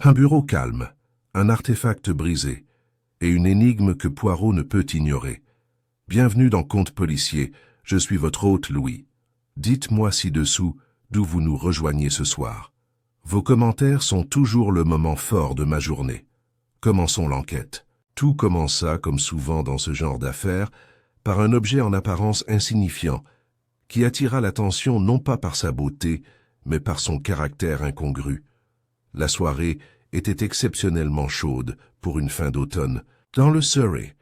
Un bureau calme, un artefact brisé, et une énigme que Poirot ne peut ignorer. Bienvenue dans Contes policiers, je suis votre hôte Louis. Dites-moi ci-dessous d'où vous nous rejoignez ce soir. Vos commentaires sont toujours le moment fort de ma journée. Commençons l'enquête. Tout commença, comme souvent dans ce genre d'affaires, par un objet en apparence insignifiant, qui attira l'attention non pas par sa beauté, mais par son caractère incongru. La soirée était exceptionnellement chaude pour une fin d'automne. Dans le Surrey,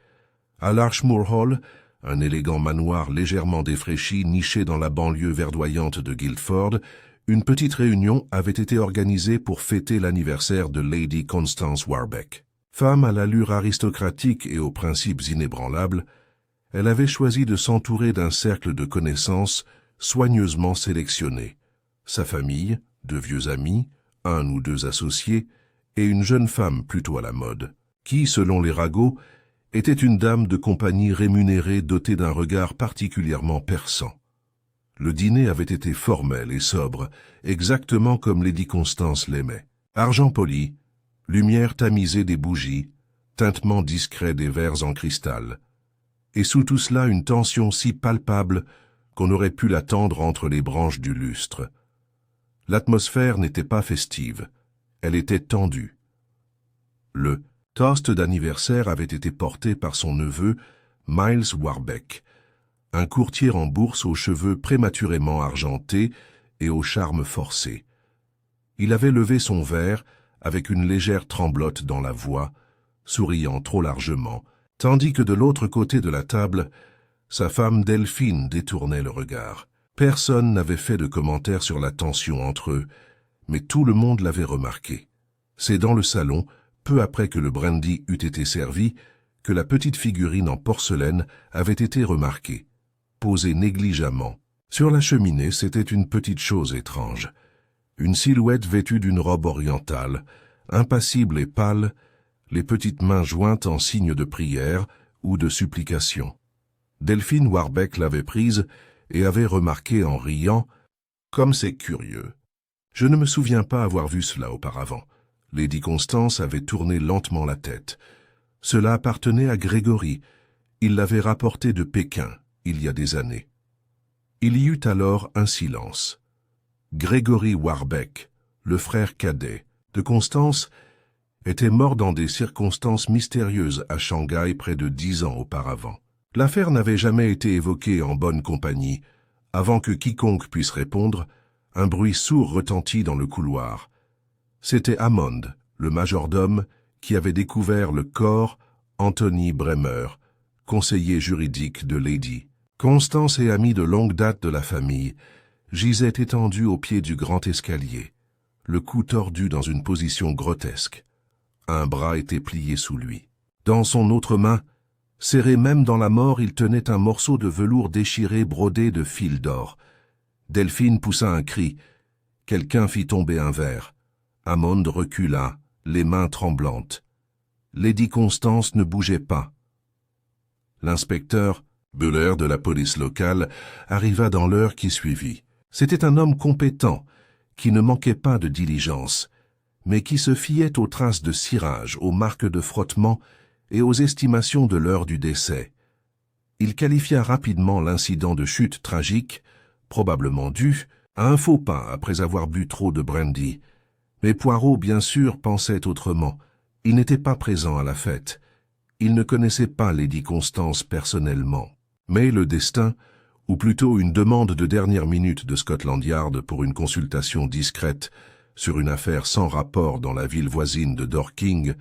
à l'Archmoor Hall, un élégant manoir légèrement défraîchi niché dans la banlieue verdoyante de Guildford, une petite réunion avait été organisée pour fêter l'anniversaire de Lady Constance Warbeck. Femme à l'allure aristocratique et aux principes inébranlables, elle avait choisi de s'entourer d'un cercle de connaissances soigneusement sélectionné. Sa famille, de vieux amis, un ou deux associés, et une jeune femme plutôt à la mode, qui, selon les ragots, était une dame de compagnie rémunérée dotée d'un regard particulièrement perçant. Le dîner avait été formel et sobre, exactement comme Lady Constance l'aimait. Argent poli, lumière tamisée des bougies, tintement discret des verres en cristal, et sous tout cela une tension si palpable qu'on aurait pu l'attendre entre les branches du lustre. L'atmosphère n'était pas festive, elle était tendue. Le toast d'anniversaire avait été porté par son neveu, Miles Warbeck, un courtier en bourse aux cheveux prématurément argentés et au charme forcé. Il avait levé son verre avec une légère tremblote dans la voix, souriant trop largement, tandis que de l'autre côté de la table, sa femme Delphine détournait le regard. Personne n'avait fait de commentaire sur la tension entre eux, mais tout le monde l'avait remarqué. C'est dans le salon, peu après que le brandy eut été servi, que la petite figurine en porcelaine avait été remarquée, posée négligemment. Sur la cheminée, c'était une petite chose étrange. Une silhouette vêtue d'une robe orientale, impassible et pâle, les petites mains jointes en signe de prière ou de supplication. Delphine Warbeck l'avait prise et avait remarqué en riant « Comme c'est curieux ! Je ne me souviens pas avoir vu cela auparavant. » Lady Constance avait tourné lentement la tête. Cela appartenait à Grégory. Il l'avait rapporté de Pékin, il y a des années. Il y eut alors un silence. Grégory Warbeck, le frère cadet de Constance, était mort dans des circonstances mystérieuses à Shanghai près de 10 ans auparavant. L'affaire n'avait jamais été évoquée en bonne compagnie. Avant que quiconque puisse répondre, un bruit sourd retentit dans le couloir. C'était Hammond, le majordome, qui avait découvert le corps Anthony Bremer, conseiller juridique de Lady. Constance et amie de longue date de la famille, gisait étendue au pied du grand escalier, le cou tordu dans une position grotesque. Un bras était plié sous lui. Dans son autre main, serré même dans la mort, il tenait un morceau de velours déchiré brodé de fils d'or. Delphine poussa un cri. Quelqu'un fit tomber un verre. Hammond recula, les mains tremblantes. Lady Constance ne bougeait pas. L'inspecteur Buller de la police locale arriva dans l'heure qui suivit. C'était un homme compétent, qui ne manquait pas de diligence, mais qui se fiait aux traces de cirage, aux marques de frottement et aux estimations de l'heure du décès. Il qualifia rapidement l'incident de chute tragique, probablement dû à un faux pas après avoir bu trop de brandy. Mais Poirot, bien sûr, pensait autrement. Il n'était pas présent à la fête. Il ne connaissait pas Lady Constance personnellement. Mais le destin, ou plutôt une demande de dernière minute de Scotland Yard pour une consultation discrète sur une affaire sans rapport dans la ville voisine de Dorking,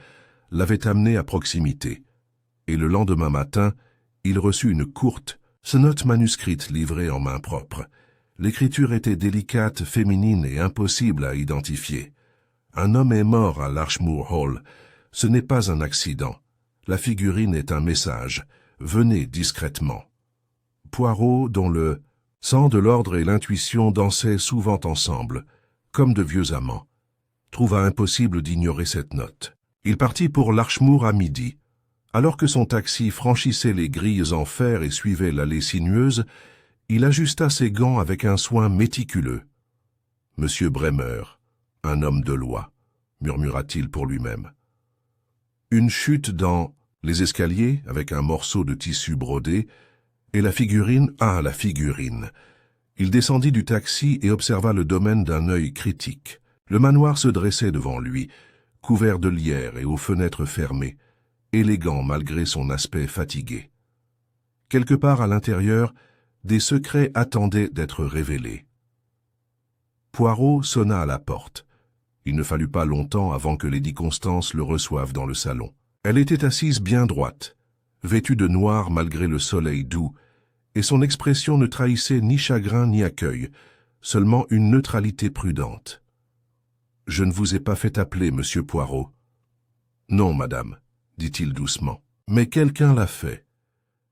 l'avait amené à proximité. Et le lendemain matin, il reçut une courte note manuscrite livrée en main propre. L'écriture était délicate, féminine et impossible à identifier. Un homme est mort à l'Archmoor Hall. Ce n'est pas un accident. La figurine est un message. Venez discrètement. Poirot, dont le sang de l'ordre et l'intuition dansaient souvent ensemble, comme de vieux amants, trouva impossible d'ignorer cette note. Il partit pour l'Archmoor à midi. Alors que son taxi franchissait les grilles en fer et suivait l'allée sinueuse, il ajusta ses gants avec un soin méticuleux. Monsieur Bremer, un homme de loi. murmura-t-il pour lui-même. Une chute dans les escaliers avec un morceau de tissu brodé, et la figurine, la figurine. Il descendit du taxi et observa le domaine d'un œil critique. Le manoir se dressait devant lui, couvert de lierre et aux fenêtres fermées, élégant malgré son aspect fatigué. Quelque part à l'intérieur, des secrets attendaient d'être révélés. Poirot sonna à la porte. Il ne fallut pas longtemps avant que lady Constance le reçoive dans le salon. Elle était assise bien droite, vêtue de noir malgré le soleil doux, et son expression ne trahissait ni chagrin ni accueil, seulement une neutralité prudente. « Je ne vous ai pas fait appeler, monsieur Poirot. »« Non, madame, » dit-il doucement, « mais quelqu'un l'a fait.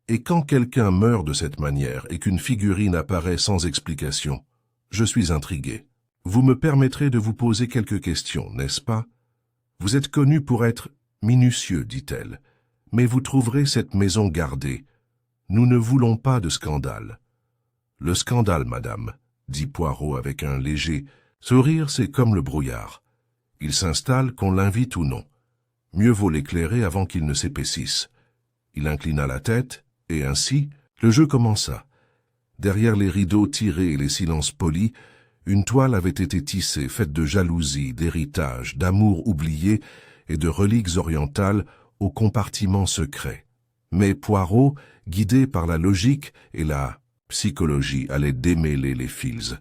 Et quand quelqu'un meurt de cette manière et qu'une figurine apparaît sans explication, je suis intrigué. Vous me permettrez de vous poser quelques questions, n'est-ce pas? Vous êtes connu pour être minutieux, dit-elle, mais vous trouverez cette maison gardée. Nous ne voulons pas de scandale. »« Le scandale, madame, » dit Poirot avec un léger sourire, c'est comme le brouillard. Il s'installe qu'on l'invite ou non. Mieux vaut l'éclairer avant qu'il ne s'épaississe. Il inclina la tête, et ainsi, le jeu commença. Derrière les rideaux tirés et les silences polis, une toile avait été tissée, faite de jalousie, d'héritage, d'amour oublié et de reliques orientales aux compartiments secrets. Mais Poirot, guidé par la logique et la psychologie, allait démêler les fils.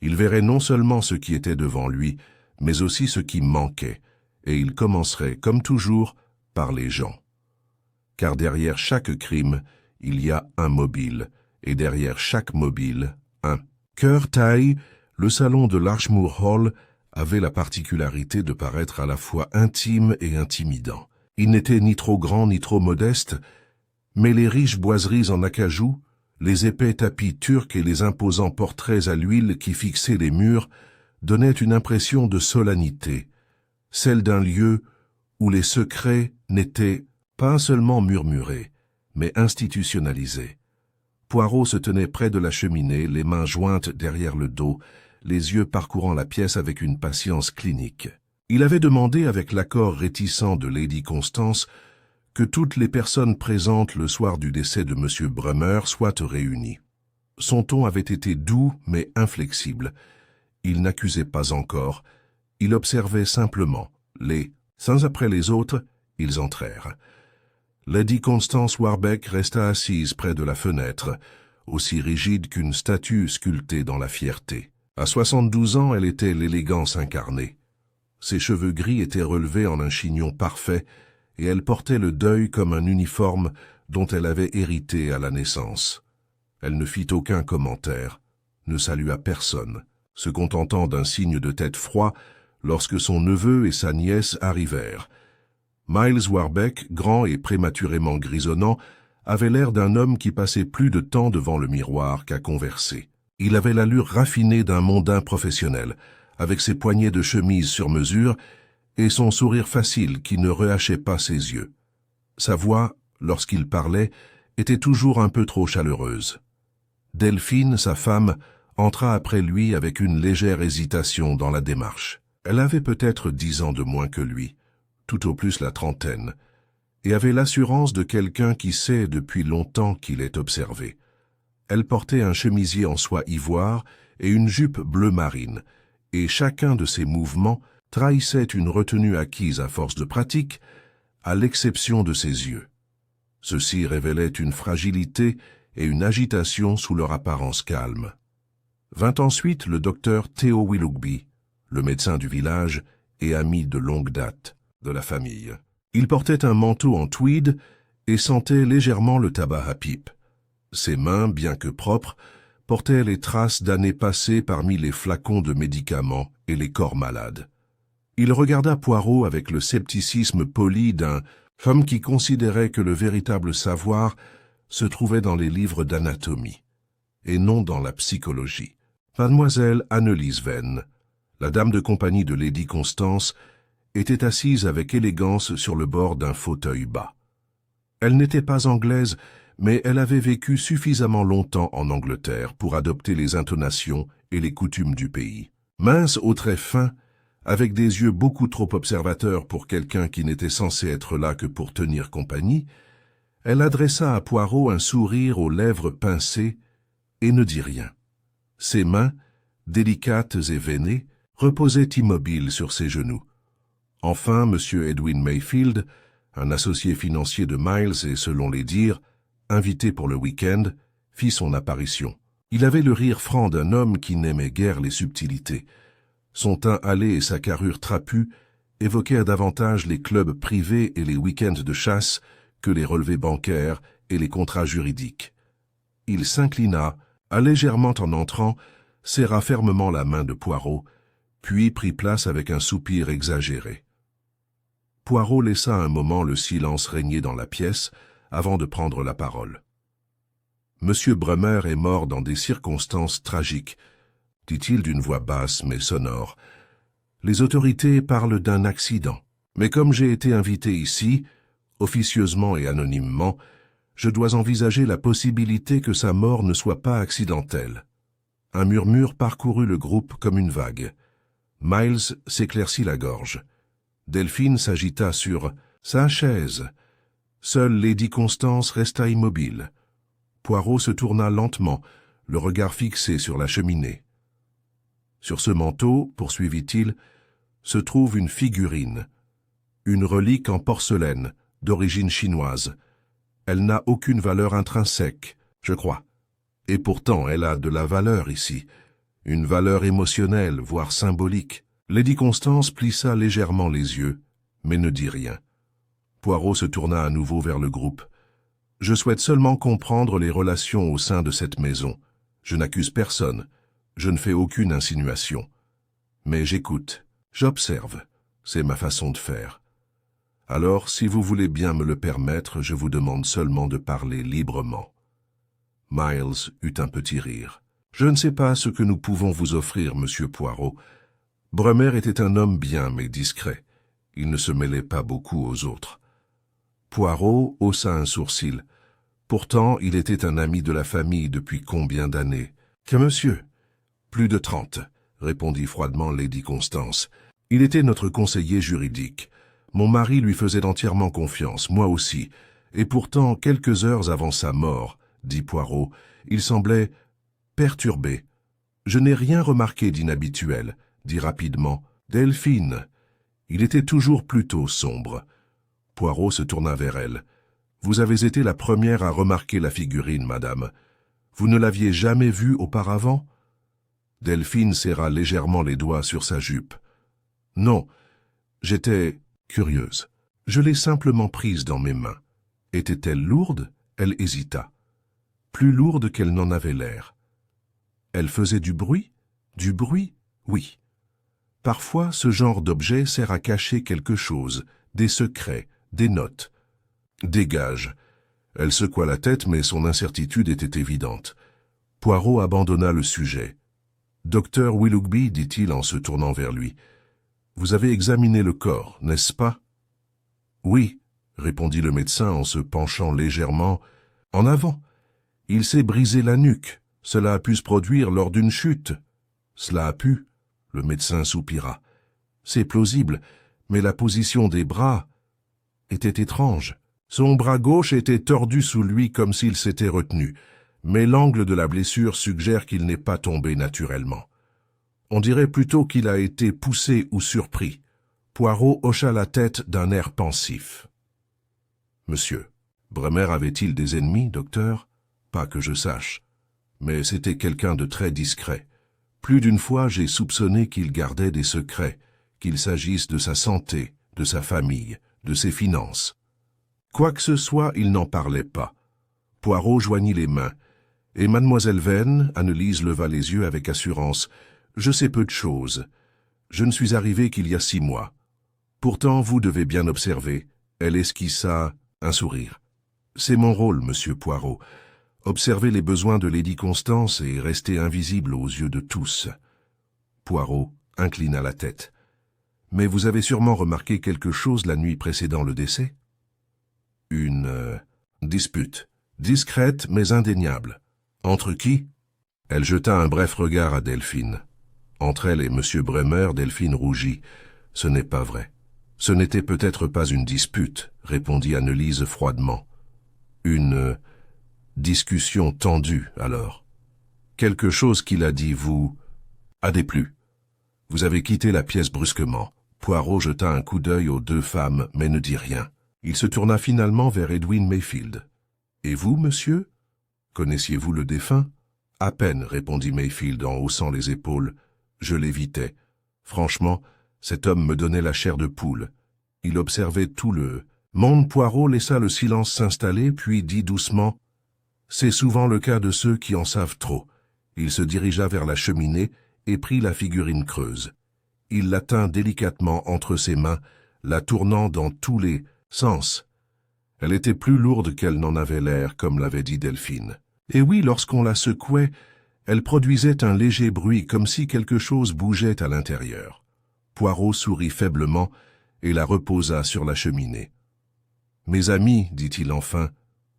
Il verrait non seulement ce qui était devant lui, mais aussi ce qui manquait, et il commencerait, comme toujours, par les gens. Car derrière chaque crime, il y a un mobile, et derrière chaque mobile, un cœur taille. Le salon de l'Archmoor Hall avait la particularité de paraître à la fois intime et intimidant. Il n'était ni trop grand ni trop modeste, mais les riches boiseries en acajou, les épais tapis turcs et les imposants portraits à l'huile qui fixaient les murs donnaient une impression de solennité, celle d'un lieu où les secrets n'étaient pas seulement murmurés, mais institutionnalisés. Poirot se tenait près de la cheminée, les mains jointes derrière le dos, les yeux parcourant la pièce avec une patience clinique. Il avait demandé, avec l'accord réticent de lady Constance, que toutes les personnes présentes le soir du décès de M. Bremer soient réunies. Son ton avait été doux mais inflexible. Il n'accusait pas encore, il observait simplement. Les uns après les autres, ils entrèrent. Lady Constance Warbeck resta assise près de la fenêtre, aussi rigide qu'une statue sculptée dans la fierté. À 72 ans, elle était l'élégance incarnée. Ses cheveux gris étaient relevés en un chignon parfait, et elle portait le deuil comme un uniforme dont elle avait hérité à la naissance. Elle ne fit aucun commentaire, ne salua personne, se contentant d'un signe de tête froid lorsque son neveu et sa nièce arrivèrent. Miles Warbeck, grand et prématurément grisonnant, avait l'air d'un homme qui passait plus de temps devant le miroir qu'à converser. Il avait l'allure raffinée d'un mondain professionnel, avec ses poignets de chemise sur mesure et son sourire facile qui ne rehachait pas ses yeux. Sa voix, lorsqu'il parlait, était toujours un peu trop chaleureuse. Delphine, sa femme, entra après lui avec une légère hésitation dans la démarche. Elle avait peut-être 10 ans de moins que lui, tout au plus la trentaine, et avait l'assurance de quelqu'un qui sait depuis longtemps qu'il est observé. Elle portait un chemisier en soie ivoire et une jupe bleu marine, et chacun de ses mouvements trahissait une retenue acquise à force de pratique, à l'exception de ses yeux. Ceux-ci révélaient une fragilité et une agitation sous leur apparence calme. Vint ensuite le docteur Theo Willoughby, le médecin du village et ami de longue date de la famille. Il portait un manteau en tweed et sentait légèrement le tabac à pipe. Ses mains, bien que propres, portaient les traces d'années passées parmi les flacons de médicaments et les corps malades. Il regarda Poirot avec le scepticisme poli d'un homme qui considérait que le véritable savoir se trouvait dans les livres d'anatomie, et non dans la psychologie. Mademoiselle Anneliese Venn, la dame de compagnie de lady Constance, était assise avec élégance sur le bord d'un fauteuil bas. Elle n'était pas anglaise, mais elle avait vécu suffisamment longtemps en Angleterre pour adopter les intonations et les coutumes du pays. Mince aux traits fins, avec des yeux beaucoup trop observateurs pour quelqu'un qui n'était censé être là que pour tenir compagnie, elle adressa à Poirot un sourire aux lèvres pincées et ne dit rien. Ses mains, délicates et veinées, reposaient immobiles sur ses genoux. Enfin, M. Edwin Mayfield, un associé financier de Miles et, selon les dires, invité pour le week-end, fit son apparition. Il avait le rire franc d'un homme qui n'aimait guère les subtilités. Son teint hâlé et sa carrure trapue évoquèrent davantage les clubs privés et les week-ends de chasse que les relevés bancaires et les contrats juridiques. Il s'inclina, légèrement en entrant, serra fermement la main de Poirot, puis prit place avec un soupir exagéré. Poirot laissa un moment le silence régner dans la pièce avant de prendre la parole. « Monsieur Bremer est mort dans des circonstances tragiques, » dit-il d'une voix basse mais sonore. « Les autorités parlent d'un accident, mais comme j'ai été invité ici, officieusement et anonymement, je dois envisager la possibilité que sa mort ne soit pas accidentelle. » Un murmure parcourut le groupe comme une vague. Miles s'éclaircit la gorge. Delphine s'agita sur sa chaise. Seule Lady Constance resta immobile. Poirot se tourna lentement, le regard fixé sur la cheminée. Sur ce manteau, poursuivit-il, se trouve une figurine, une relique en porcelaine, d'origine chinoise. Elle n'a aucune valeur intrinsèque, je crois. Et pourtant, elle a de la valeur ici, une valeur émotionnelle, voire symbolique. Lady Constance plissa légèrement les yeux, mais ne dit rien. Poirot se tourna à nouveau vers le groupe. « Je souhaite seulement comprendre les relations au sein de cette maison. Je n'accuse personne, je ne fais aucune insinuation. Mais j'écoute, j'observe, c'est ma façon de faire. Alors, si vous voulez bien me le permettre, je vous demande seulement de parler librement. » Miles eut un petit rire. « Je ne sais pas ce que nous pouvons vous offrir, monsieur Poirot. Bremer était un homme bien, mais discret. Il ne se mêlait pas beaucoup aux autres. » Poirot haussa un sourcil. Pourtant, il était un ami de la famille depuis combien d'années? « Que monsieur? »« Plus de 30, répondit froidement Lady Constance. « Il était notre conseiller juridique. Mon mari lui faisait entièrement confiance, moi aussi. Et pourtant, quelques heures avant sa mort, dit Poirot, il semblait perturbé. Je n'ai rien remarqué d'inhabituel, dit rapidement Delphine. Il était toujours plutôt sombre. Poirot se tourna vers elle. Vous avez été la première à remarquer la figurine, madame. Vous ne l'aviez jamais vue auparavant? Delphine serra légèrement les doigts sur sa jupe. Non, j'étais curieuse. Je l'ai simplement prise dans mes mains. Était-elle lourde? Elle hésita. Plus lourde qu'elle n'en avait l'air. Elle faisait du bruit? Du bruit? Oui. Parfois, ce genre d'objet sert à cacher quelque chose, des secrets, des notes. Dégage. Elle secoua la tête, mais son incertitude était évidente. Poirot abandonna le sujet. Docteur Willoughby, dit-il en se tournant vers lui, vous avez examiné le corps, n'est-ce pas? Oui, répondit le médecin en se penchant légèrement en avant. Il s'est brisé la nuque. Cela a pu se produire lors d'une chute. Cela a pu, le médecin soupira. C'est plausible, mais la position des bras était étrange. Son bras gauche était tordu sous lui comme s'il s'était retenu, mais l'angle de la blessure suggère qu'il n'est pas tombé naturellement. On dirait plutôt qu'il a été poussé ou surpris. Poirot hocha la tête d'un air pensif. « Monsieur, Bremer avait-il des ennemis, docteur? Pas que je sache. Mais c'était quelqu'un de très discret. Plus d'une fois, j'ai soupçonné qu'il gardait des secrets, qu'il s'agisse de sa santé, de sa famille, de ses finances. Quoi que ce soit, il n'en parlait pas. » Poirot joignit les mains, et mademoiselle Vane, Annelise leva les yeux avec assurance. « Je sais peu de choses. Je ne suis arrivé qu'il y a 6 mois. Pourtant, vous devez bien observer. » Elle esquissa un sourire. « C'est mon rôle, monsieur Poirot. Observer les besoins de Lady Constance et rester invisible aux yeux de tous. » Poirot inclina la tête. « Mais vous avez sûrement remarqué quelque chose la nuit précédant le décès? » Une dispute, discrète mais indéniable. Entre qui? Elle jeta un bref regard à Delphine. Entre elle et M. Bremer, Delphine rougit. « Ce n'est pas vrai. »« Ce n'était peut-être pas une dispute, » répondit Anneliese froidement. « Une discussion tendue, alors. Quelque chose qu'il a dit vous a déplu. Vous avez quitté la pièce brusquement. » Poirot jeta un coup d'œil aux deux femmes, mais ne dit rien. Il se tourna finalement vers Edwin Mayfield. « Et vous, monsieur? Connaissiez-vous le défunt ?»« À peine, » répondit Mayfield en haussant les épaules. « Je l'évitais. Franchement, cet homme me donnait la chair de poule. Il observait tout le monde. » Poirot laissa le silence s'installer, puis dit doucement « C'est souvent le cas de ceux qui en savent trop. » Il se dirigea vers la cheminée et prit la figurine creuse. Il la tint délicatement entre ses mains, la tournant dans tous les sens. Elle était plus lourde qu'elle n'en avait l'air, comme l'avait dit Delphine. Et oui, lorsqu'on la secouait, elle produisait un léger bruit, comme si quelque chose bougeait à l'intérieur. Poirot sourit faiblement et la reposa sur la cheminée. « Mes amis, dit-il enfin,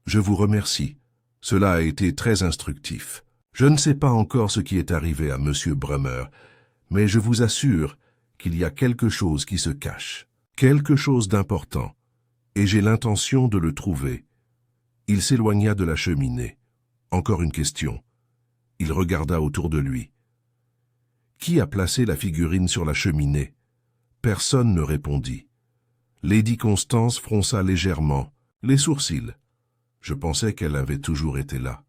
je vous remercie. Cela a été très instructif. Je ne sais pas encore ce qui est arrivé à M. Bremer, mais je vous assure qu'il y a quelque chose qui se cache, quelque chose d'important, et j'ai l'intention de le trouver. » Il s'éloigna de la cheminée. Encore une question. Il regarda autour de lui. Qui a placé la figurine sur la cheminée? Personne ne répondit. Lady Constance fronça légèrement les sourcils. Je pensais qu'elle avait toujours été là.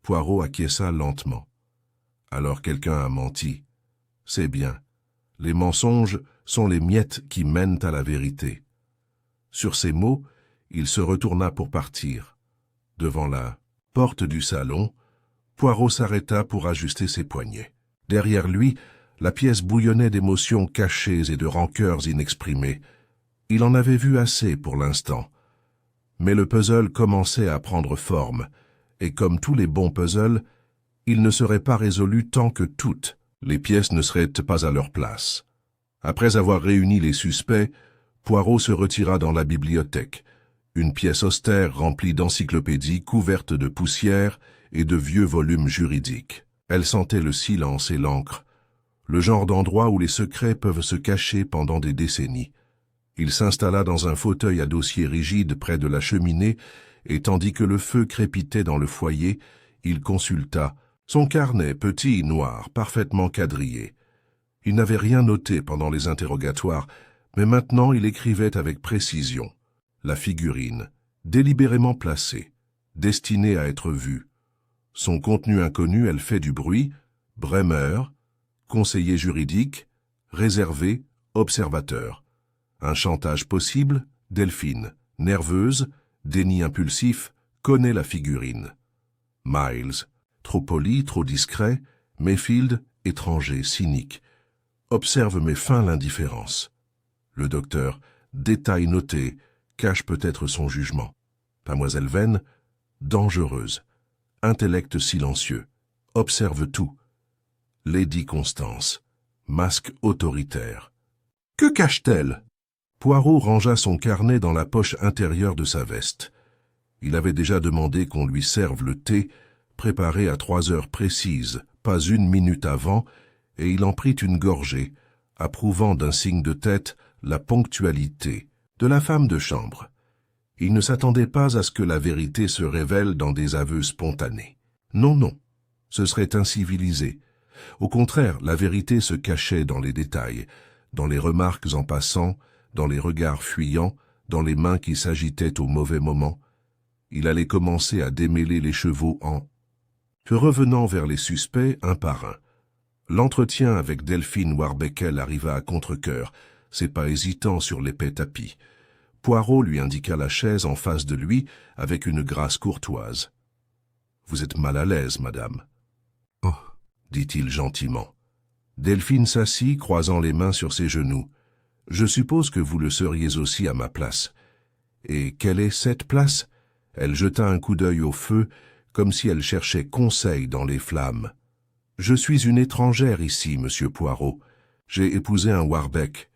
Poirot acquiesça lentement. Alors quelqu'un a menti. C'est bien. Les mensonges sont les miettes qui mènent à la vérité. Sur ces mots, il se retourna pour partir. Devant la porte du salon, Poirot s'arrêta pour ajuster ses poignets. Derrière lui, la pièce bouillonnait d'émotions cachées et de rancœurs inexprimées. Il en avait vu assez pour l'instant. Mais le puzzle commençait à prendre forme, et comme tous les bons puzzles, il ne serait pas résolu tant que toutes les pièces ne seraient pas à leur place. Après avoir réuni les suspects, Poirot se retira dans la bibliothèque, une pièce austère remplie d'encyclopédies couvertes de poussière et de vieux volumes juridiques. Elle sentait le silence et l'encre, le genre d'endroit où les secrets peuvent se cacher pendant des décennies. Il s'installa dans un fauteuil à dossier rigide près de la cheminée, et tandis que le feu crépitait dans le foyer, il consulta son carnet petit, noir, parfaitement quadrillé. Il n'avait rien noté pendant les interrogatoires, mais maintenant il écrivait avec précision. La figurine, délibérément placée, destinée à être vue. Son contenu inconnu, elle fait du bruit, Bremer, conseiller juridique, réservé, observateur. Un chantage possible, Delphine, nerveuse, déni impulsif, connaît la figurine. Miles, trop poli, trop discret, Mayfield, étranger, cynique, observe mais feint l'indifférence. Le docteur, détail noté, cache peut-être son jugement. Mademoiselle Venn, dangereuse, intellect silencieux, observe tout. Lady Constance, masque autoritaire. Que cache-t-elle? Poirot rangea son carnet dans la poche intérieure de sa veste. Il avait déjà demandé qu'on lui serve le thé, préparé à 3 heures précises, pas 1 minute avant, et il en prit une gorgée, approuvant d'un signe de tête la ponctualité de la femme de chambre. Il ne s'attendait pas à ce que la vérité se révèle dans des aveux spontanés. Non, non, ce serait incivilisé. Au contraire, la vérité se cachait dans les détails, dans les remarques en passant, dans les regards fuyants, dans les mains qui s'agitaient au mauvais moment. Il allait commencer à démêler les chevaux en revenant vers les suspects un par un. L'entretien avec Delphine Warbeckel arriva à contre-cœur, ses pas hésitants sur l'épais tapis. Poirot lui indiqua la chaise en face de lui avec une grâce courtoise. « Vous êtes mal à l'aise, madame. »« Oh, dit-il gentiment. » Delphine s'assit, croisant les mains sur ses genoux. « Je suppose que vous le seriez aussi à ma place. »« Et quelle est cette place ?» Elle jeta un coup d'œil au feu, comme si elle cherchait conseil dans les flammes. « Je suis une étrangère ici, monsieur Poirot. J'ai épousé un Warbeck.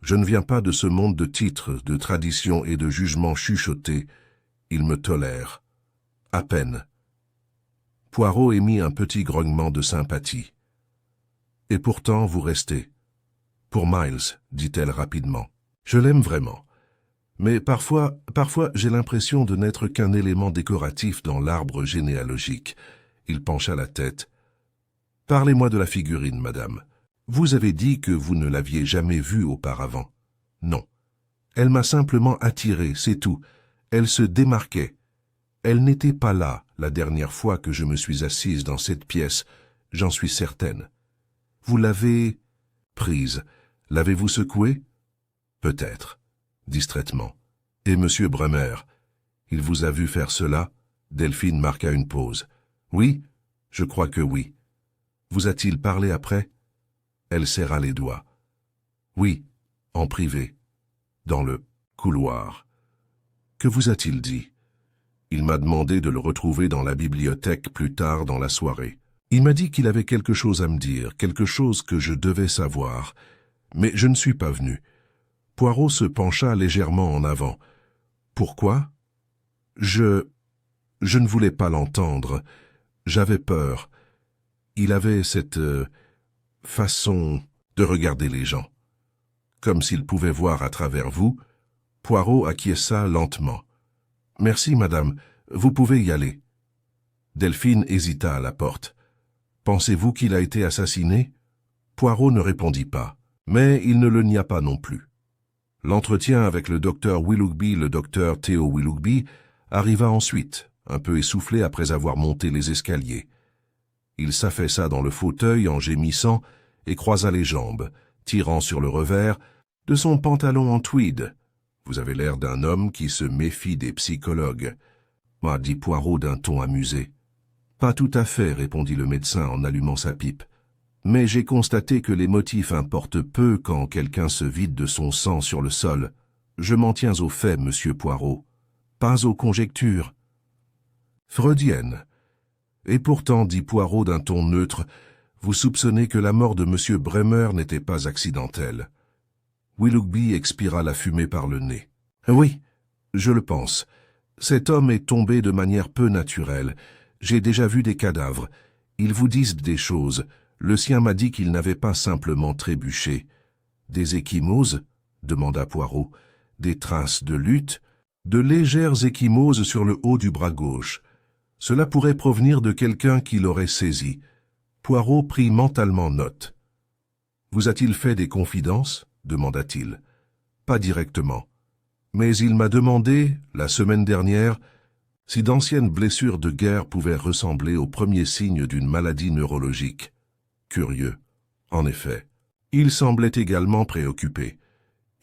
Je ne viens pas de ce monde de titres, de traditions et de jugements chuchotés. Il me tolère. À peine. » Poirot émit un petit grognement de sympathie. Et pourtant, vous restez. Pour Miles, dit-elle rapidement. Je l'aime vraiment. Mais parfois j'ai l'impression de n'être qu'un élément décoratif dans l'arbre généalogique. Il pencha la tête. Parlez-moi de la figurine, madame. Vous avez dit que vous ne l'aviez jamais vue auparavant. Non. Elle m'a simplement attiré, c'est tout. Elle se démarquait. Elle n'était pas là la dernière fois que je me suis assise dans cette pièce, j'en suis certaine. Vous l'avez prise. L'avez-vous secouée? Peut-être, distraitement. Et monsieur Bremer, il vous a vu faire cela? Delphine marqua une pause. Oui, je crois que oui. Vous a-t-il parlé après? Elle serra les doigts. Oui, en privé, dans le couloir. Que vous a-t-il dit? Il m'a demandé de le retrouver dans la bibliothèque plus tard dans la soirée. Il m'a dit qu'il avait quelque chose à me dire, quelque chose que je devais savoir. Mais je ne suis pas venu. Poirot se pencha légèrement en avant. Pourquoi? Je ne voulais pas l'entendre. J'avais peur. Il avait cette façon de regarder les gens. Comme s'il pouvait voir à travers vous. Poirot acquiesça lentement. « Merci, madame. Vous pouvez y aller. » Delphine hésita à la porte. « Pensez-vous qu'il a été assassiné ?» Poirot ne répondit pas, mais il ne le nia pas non plus. L'entretien avec le docteur Willoughby, le docteur Theo Willoughby, arriva ensuite, un peu essoufflé après avoir monté les escaliers. Il s'affaissa dans le fauteuil en gémissant et croisa les jambes, tirant sur le revers de son pantalon en tweed. « Vous avez l'air d'un homme qui se méfie des psychologues. » m'a dit Poirot d'un ton amusé. « Pas tout à fait, » répondit le médecin en allumant sa pipe. « Mais j'ai constaté que les motifs importent peu quand quelqu'un se vide de son sang sur le sol. Je m'en tiens aux faits, monsieur Poirot, pas aux conjectures. » Freudienne. Et pourtant, dit Poirot d'un ton neutre, vous soupçonnez que la mort de monsieur Bremer n'était pas accidentelle. Willoughby expira la fumée par le nez. Oui, je le pense. Cet homme est tombé de manière peu naturelle. J'ai déjà vu des cadavres. Ils vous disent des choses. Le sien m'a dit qu'il n'avait pas simplement trébuché. Des ecchymoses? Demanda Poirot. Des traces de lutte? De légères ecchymoses sur le haut du bras gauche. Cela pourrait provenir de quelqu'un qui l'aurait saisi. Poirot prit mentalement note. Vous a-t-il fait des confidences? Demanda-t-il. Pas directement. Mais il m'a demandé, la semaine dernière, si d'anciennes blessures de guerre pouvaient ressembler aux premiers signes d'une maladie neurologique. Curieux. En effet. Il semblait également préoccupé.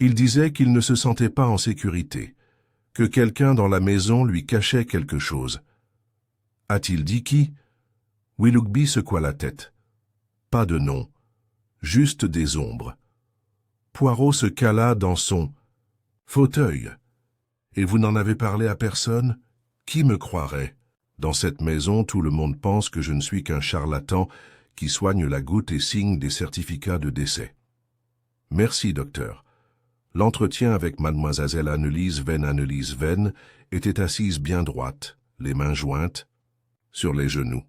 Il disait qu'il ne se sentait pas en sécurité, que quelqu'un dans la maison lui cachait quelque chose. A-t-il dit qui? Willoughby secoua la tête. Pas de nom, juste des ombres. Poirot se cala dans son fauteuil. Et vous n'en avez parlé à personne? Qui me croirait? Dans cette maison, tout le monde pense que je ne suis qu'un charlatan qui soigne la goutte et signe des certificats de décès. Merci, docteur. L'entretien avec mademoiselle Anneliese Venn était assise bien droite, les mains jointes, sur les genoux.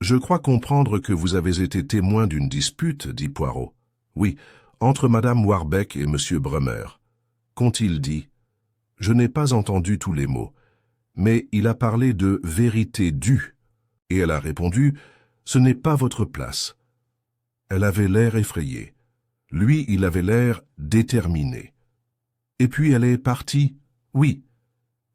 Je crois comprendre que vous avez été témoin d'une dispute, dit Poirot. Oui, entre madame Warbeck et monsieur Bremer. Qu'ont-ils dit? Je n'ai pas entendu tous les mots, mais il a parlé de vérité due, et elle a répondu « Ce n'est pas votre place ». Elle avait l'air effrayée. Lui, il avait l'air déterminé. Et puis elle est partie, oui,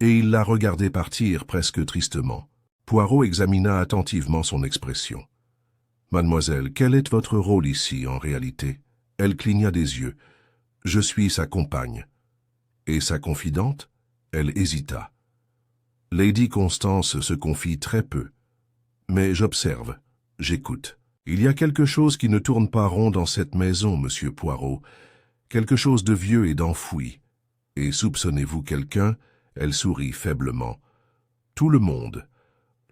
et il l'a regardée partir presque tristement. Poirot examina attentivement son expression. « Mademoiselle, quel est votre rôle ici, en réalité ?» Elle cligna des yeux. « Je suis sa compagne. » Et sa confidente? Elle hésita. Lady Constance se confie très peu. Mais j'observe, j'écoute. Il y a quelque chose qui ne tourne pas rond dans cette maison, monsieur Poirot. Quelque chose de vieux et d'enfoui. Et soupçonnez-vous quelqu'un? Elle sourit faiblement. Tout le monde.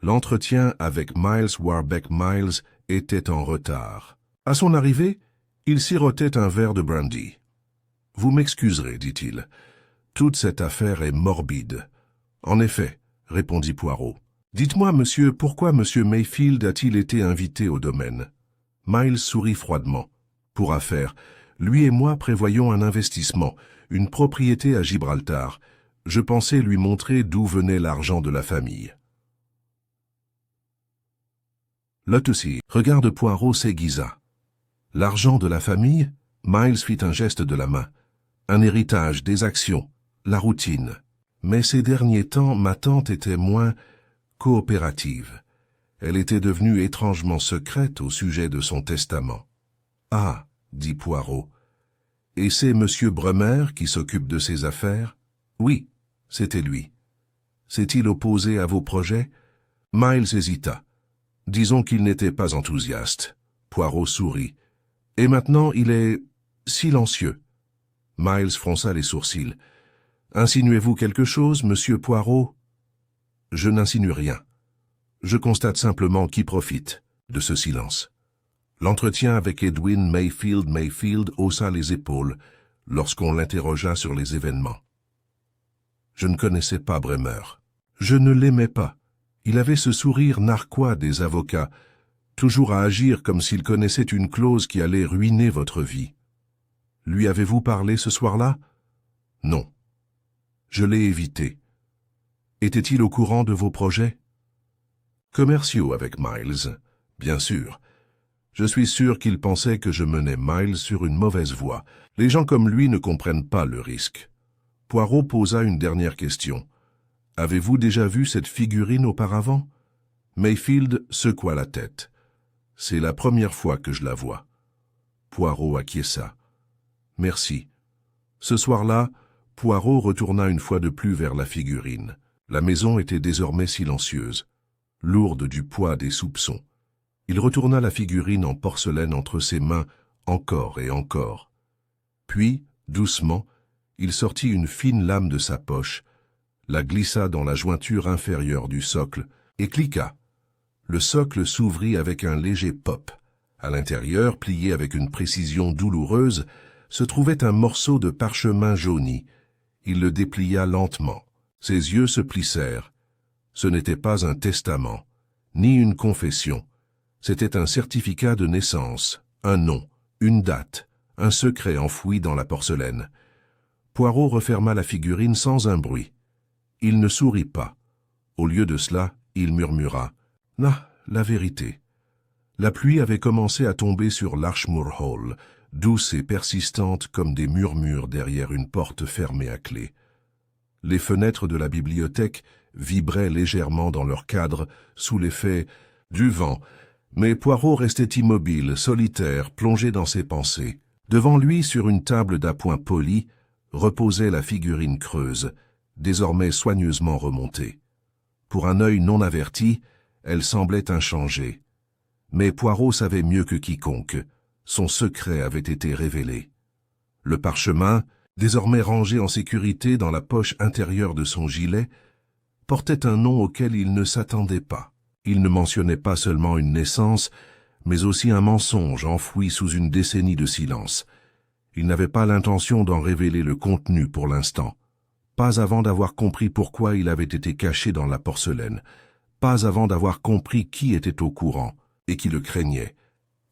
L'entretien avec Miles Warbeck-Miles était en retard. À son arrivée, il sirotait un verre de brandy. « Vous m'excuserez, dit-il. Toute cette affaire est morbide. »« En effet, » répondit Poirot. « Dites-moi, monsieur, pourquoi monsieur Mayfield a-t-il été invité au domaine ?» Miles sourit froidement. Pour affaire, lui et moi prévoyons un investissement, une propriété à Gibraltar. Je pensais lui montrer d'où venait l'argent de la famille. Là aussi, regarde Poirot s'aiguisa. L'argent de la famille? Miles fit un geste de la main. Un héritage, des actions, la routine. Mais ces derniers temps, ma tante était moins coopérative. Elle était devenue étrangement secrète au sujet de son testament. « Ah, dit Poirot. Et c'est Monsieur Bremer qui s'occupe de ses affaires? » « Oui, c'était lui. »« S'est-il opposé à vos projets? » Miles hésita. Disons qu'il n'était pas enthousiaste. Poirot sourit. « Et maintenant, il est silencieux. » Miles fronça les sourcils. « Insinuez-vous quelque chose, Monsieur Poirot? » « Je n'insinue rien. Je constate simplement qui profite de ce silence. » L'entretien avec Edwin Mayfield haussa les épaules lorsqu'on l'interrogea sur les événements. Je ne connaissais pas Bremer. Je ne l'aimais pas. Il avait ce sourire narquois des avocats, toujours à agir comme s'il connaissait une clause qui allait ruiner votre vie. Lui avez-vous parlé ce soir-là? Non. Je l'ai évité. Était-il au courant de vos projets? Commerciaux avec Miles, bien sûr. Je suis sûr qu'il pensait que je menais Miles sur une mauvaise voie. Les gens comme lui ne comprennent pas le risque. Poirot posa une dernière question. « Avez-vous déjà vu cette figurine auparavant ?» Mayfield secoua la tête. « C'est la première fois que je la vois. » Poirot acquiesça. « Merci. » Ce soir-là, Poirot retourna une fois de plus vers la figurine. La maison était désormais silencieuse, lourde du poids des soupçons. Il retourna la figurine en porcelaine entre ses mains encore et encore. Puis, doucement, il sortit une fine lame de sa poche, la glissa dans la jointure inférieure du socle et cliqua. Le socle s'ouvrit avec un léger pop. À l'intérieur, plié avec une précision douloureuse, se trouvait un morceau de parchemin jauni. Il le déplia lentement. Ses yeux se plissèrent. Ce n'était pas un testament, ni une confession. C'était un certificat de naissance, un nom, une date, un secret enfoui dans la porcelaine. Poirot referma la figurine sans un bruit. Il ne sourit pas. Au lieu de cela, il murmura « Ah, la vérité !» La pluie avait commencé à tomber sur Larchmoor Hall, douce et persistante comme des murmures derrière une porte fermée à clé. Les fenêtres de la bibliothèque vibraient légèrement dans leur cadre sous l'effet du vent, mais Poirot restait immobile, solitaire, plongé dans ses pensées. Devant lui, sur une table d'appoint poli, reposait la figurine creuse, désormais soigneusement remontée. Pour un œil non averti, elle semblait inchangée. Mais Poirot savait mieux que quiconque. Son secret avait été révélé. Le parchemin, désormais rangé en sécurité dans la poche intérieure de son gilet, portait un nom auquel il ne s'attendait pas. Il ne mentionnait pas seulement une naissance, mais aussi un mensonge enfoui sous une décennie de silence. Il n'avait pas l'intention d'en révéler le contenu pour l'instant. Pas avant d'avoir compris pourquoi il avait été caché dans la porcelaine. Pas avant d'avoir compris qui était au courant et qui le craignait.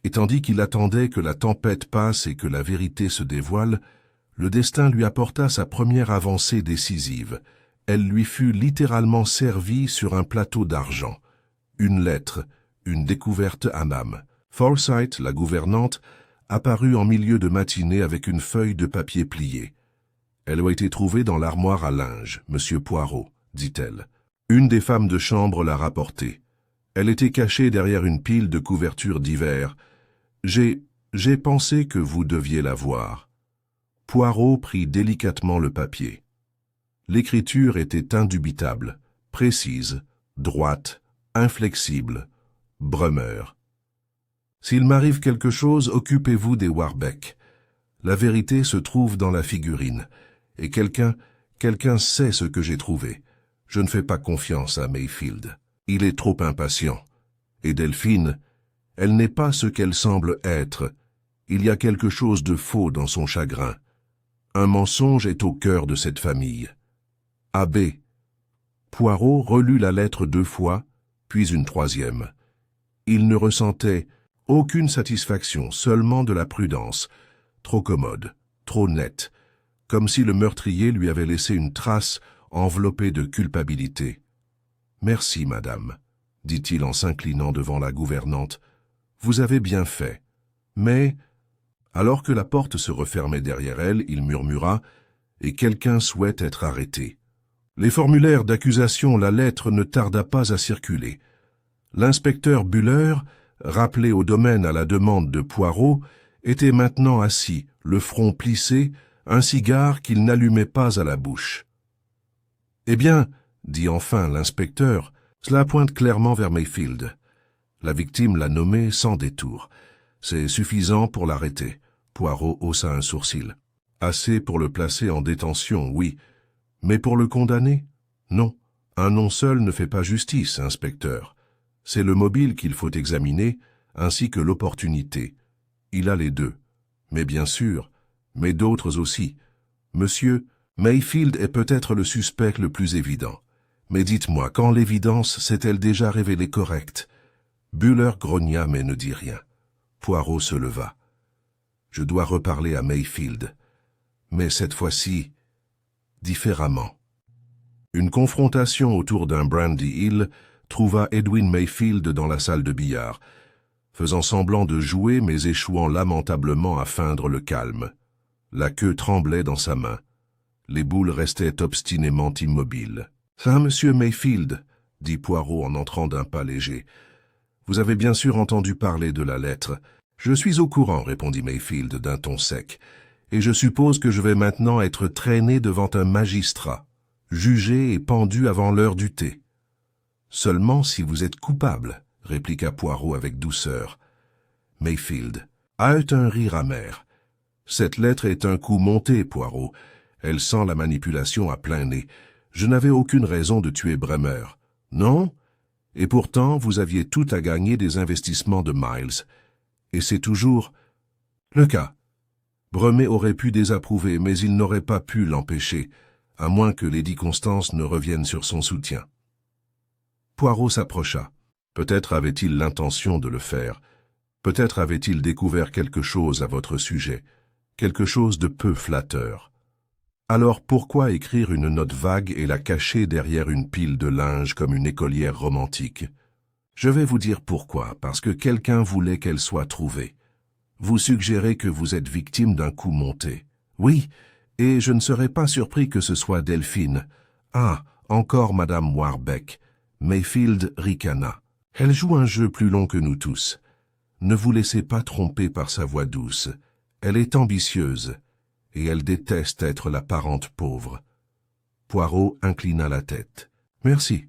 Et tandis qu'il attendait que la tempête passe et que la vérité se dévoile, le destin lui apporta sa première avancée décisive. Elle lui fut littéralement servie sur un plateau d'argent. Une lettre, une découverte âme. Forsyth, la gouvernante, apparut en milieu de matinée avec une feuille de papier pliée. « Elle a été trouvée dans l'armoire à linge, Monsieur Poirot, dit-elle. Une des femmes de chambre l'a rapportée. Elle était cachée derrière une pile de couvertures d'hiver. J'ai pensé que vous deviez la voir. » Poirot prit délicatement le papier. L'écriture était indubitable, précise, droite, inflexible. Bremer. « S'il m'arrive quelque chose, occupez-vous des Warbeck. La vérité se trouve dans la figurine, et quelqu'un sait ce que j'ai trouvé. Je ne fais pas confiance à Mayfield. Il est trop impatient. Et Delphine, elle n'est pas ce qu'elle semble être. Il y a quelque chose de faux dans son chagrin. Un mensonge est au cœur de cette famille. Abbé. » Poirot relut la lettre 2 fois, puis une troisième. Il ne ressentait Aucune satisfaction, seulement de la prudence. Trop commode, trop nette, comme si le meurtrier lui avait laissé une trace enveloppée de culpabilité. « Merci, madame, » dit-il en s'inclinant devant la gouvernante. « Vous avez bien fait. Mais... » Alors que la porte se refermait derrière elle, il murmura « Et quelqu'un souhaite être arrêté. » Les formulaires d'accusation, la lettre ne tarda pas à circuler. L'inspecteur Buller, rappelé au domaine à la demande de Poirot, était maintenant assis, le front plissé, un cigare qu'il n'allumait pas à la bouche. « Eh bien, dit enfin l'inspecteur, cela pointe clairement vers Mayfield. La victime l'a nommé sans détour. C'est suffisant pour l'arrêter. » Poirot haussa un sourcil. « Assez pour le placer en détention, oui. Mais pour le condamner? Non. Un nom seul ne fait pas justice, inspecteur. C'est le mobile qu'il faut examiner, ainsi que l'opportunité. Il a les deux. Mais bien sûr, mais d'autres aussi. Monsieur, Mayfield est peut-être le suspect le plus évident. Mais dites-moi, quand l'évidence s'est-elle déjà révélée correcte? Buller grogna mais ne dit rien. Poirot se leva. Je dois reparler à Mayfield. Mais cette fois-ci, différemment. Une confrontation autour d'un brandy hill trouva Edwin Mayfield dans la salle de billard, faisant semblant de jouer mais échouant lamentablement à feindre le calme. La queue tremblait dans sa main. Les boules restaient obstinément immobiles. « Ça, monsieur Mayfield, » dit Poirot en entrant d'un pas léger. « Vous avez bien sûr entendu parler de la lettre. »« Je suis au courant, » répondit Mayfield d'un ton sec. « Et je suppose que je vais maintenant être traîné devant un magistrat, jugé et pendu avant l'heure du thé. »« Seulement si vous êtes coupable, » répliqua Poirot avec douceur. Mayfield eut un rire amer. « Cette lettre est un coup monté, Poirot. Elle sent la manipulation à plein nez. Je n'avais aucune raison de tuer Bremer. Non? Et pourtant, vous aviez tout à gagner des investissements de Miles. Et c'est toujours le cas. Bremer aurait pu désapprouver, mais il n'aurait pas pu l'empêcher, à moins que Lady Constance ne revienne sur son soutien. » Poirot s'approcha. Peut-être avait-il l'intention de le faire. Peut-être avait-il découvert quelque chose à votre sujet, quelque chose de peu flatteur. Alors pourquoi écrire une note vague et la cacher derrière une pile de linge comme une écolière romantique? Je vais vous dire pourquoi, parce que quelqu'un voulait qu'elle soit trouvée. Vous suggérez que vous êtes victime d'un coup monté. Oui, et je ne serais pas surpris que ce soit Delphine. Ah, encore Madame Warbeck. Mayfield ricana. Elle joue un jeu plus long que nous tous. Ne vous laissez pas tromper par sa voix douce. Elle est ambitieuse. Et elle déteste être la parente pauvre. Poirot inclina la tête. « Merci.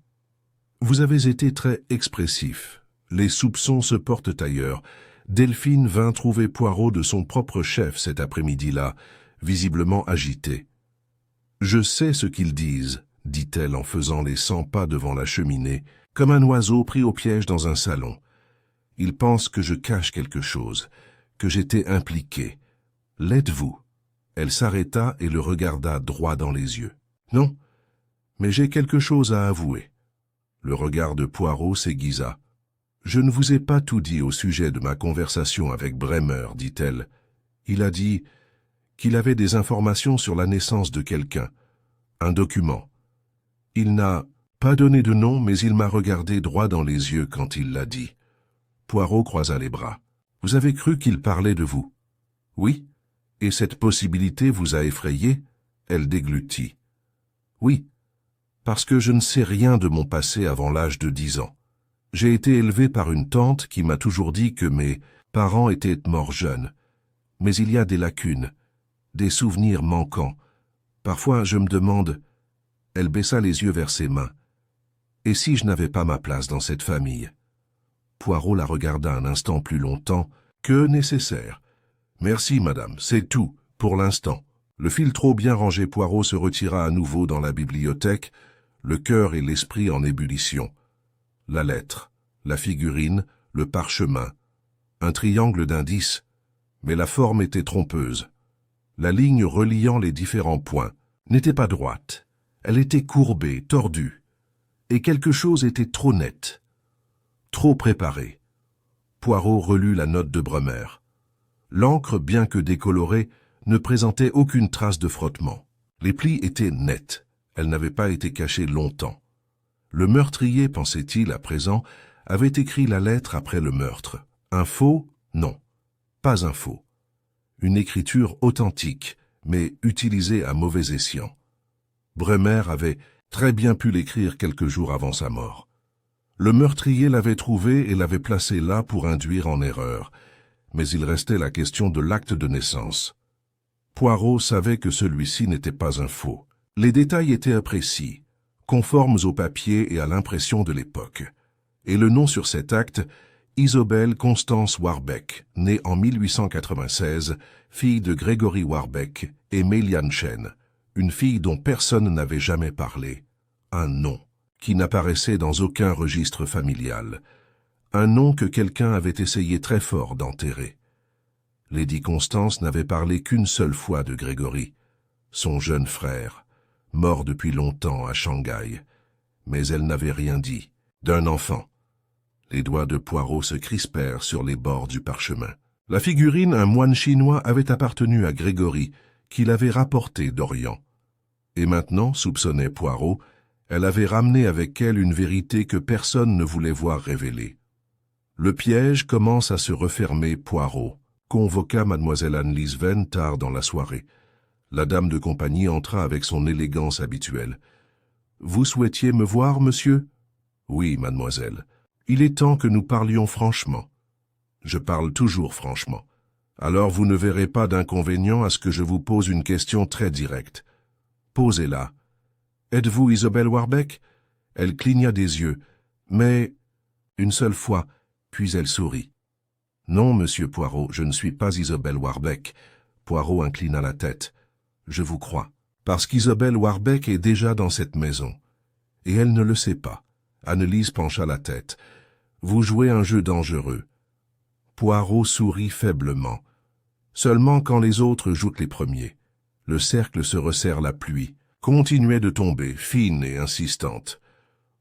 Vous avez été très expressif. Les soupçons se portent ailleurs. Delphine vint trouver Poirot de son propre chef cet après-midi-là, visiblement agité. « Je sais ce qu'ils disent, » dit-elle en faisant les 100 pas devant la cheminée, comme un oiseau pris au piège dans un salon. « Ils pensent que je cache quelque chose, que j'étais impliqué. L'êtes-vous » Elle s'arrêta et le regarda droit dans les yeux. « Non, mais j'ai quelque chose à avouer. » Le regard de Poirot s'aiguisa. « Je ne vous ai pas tout dit au sujet de ma conversation avec Bremer, dit-elle. Il a dit qu'il avait des informations sur la naissance de quelqu'un, un document. Il n'a pas donné de nom, mais il m'a regardé droit dans les yeux quand il l'a dit. » Poirot croisa les bras. « Vous avez cru qu'il parlait de vous? »« Oui. » « Et cette possibilité vous a effrayé ?» Elle déglutit. « Oui, parce que je ne sais rien de mon passé avant l'âge de 10 ans. J'ai été élevé par une tante qui m'a toujours dit que mes parents étaient morts jeunes. Mais il y a des lacunes, des souvenirs manquants. Parfois, je me demande... » Elle baissa les yeux vers ses mains. « Et si je n'avais pas ma place dans cette famille ?» Poirot la regarda un instant plus longtemps que nécessaire. « Merci, madame, c'est tout, pour l'instant. » Le fil trop bien rangé Poirot se retira à nouveau dans la bibliothèque, le cœur et l'esprit en ébullition. La lettre, la figurine, le parchemin, un triangle d'indices, mais la forme était trompeuse. La ligne reliant les différents points n'était pas droite, elle était courbée, tordue, et quelque chose était trop net, trop préparé. Poirot relut la note de Bremer. L'encre, bien que décolorée, ne présentait aucune trace de frottement. Les plis étaient nets. Elle n'avait pas été cachée longtemps. Le meurtrier, pensait-il à présent, avait écrit la lettre après le meurtre. Un faux? Non, pas un faux. Une écriture authentique, mais utilisée à mauvais escient. Bremer avait très bien pu l'écrire quelques jours avant sa mort. Le meurtrier l'avait trouvé et l'avait placé là pour induire en erreur, mais il restait la question de l'acte de naissance. Poirot savait que celui-ci n'était pas un faux. Les détails étaient imprécis, conformes au papier et à l'impression de l'époque. Et le nom sur cet acte, Isobel Constance Warbeck, née en 1896, fille de Gregory Warbeck et Méliane Chen, une fille dont personne n'avait jamais parlé. Un nom qui n'apparaissait dans aucun registre familial. Un nom que quelqu'un avait essayé très fort d'enterrer. Lady Constance n'avait parlé qu'une seule fois de Gregory, son jeune frère, mort depuis longtemps à Shanghai. Mais elle n'avait rien dit d'un enfant. Les doigts de Poirot se crispèrent sur les bords du parchemin. La figurine, un moine chinois, avait appartenu à Gregory, qui l'avait rapportée d'Orient. Et maintenant, soupçonnait Poirot, elle avait ramené avec elle une vérité que personne ne voulait voir révélée. Le piège commence à se refermer, Poirot, convoqua mademoiselle Anneliese Venn tard dans la soirée. La dame de compagnie entra avec son élégance habituelle. « Vous souhaitiez me voir, monsieur ?»« Oui, mademoiselle. Il est temps que nous parlions franchement. »« Je parle toujours franchement. Alors vous ne verrez pas d'inconvénient à ce que je vous pose une question très directe. Posez-la. Êtes-vous Isobel Warbeck ?» Elle cligna des yeux, mais une seule fois, puis elle sourit. « Non, monsieur Poirot, je ne suis pas Isobel Warbeck. » Poirot inclina la tête. « Je vous crois, parce qu'Isobel Warbeck est déjà dans cette maison. Et elle ne le sait pas. » Anneliese pencha la tête. « Vous jouez un jeu dangereux. » Poirot sourit faiblement. Seulement quand les autres jouent les premiers. Le cercle se resserre, la pluie continuait de tomber, fine et insistante.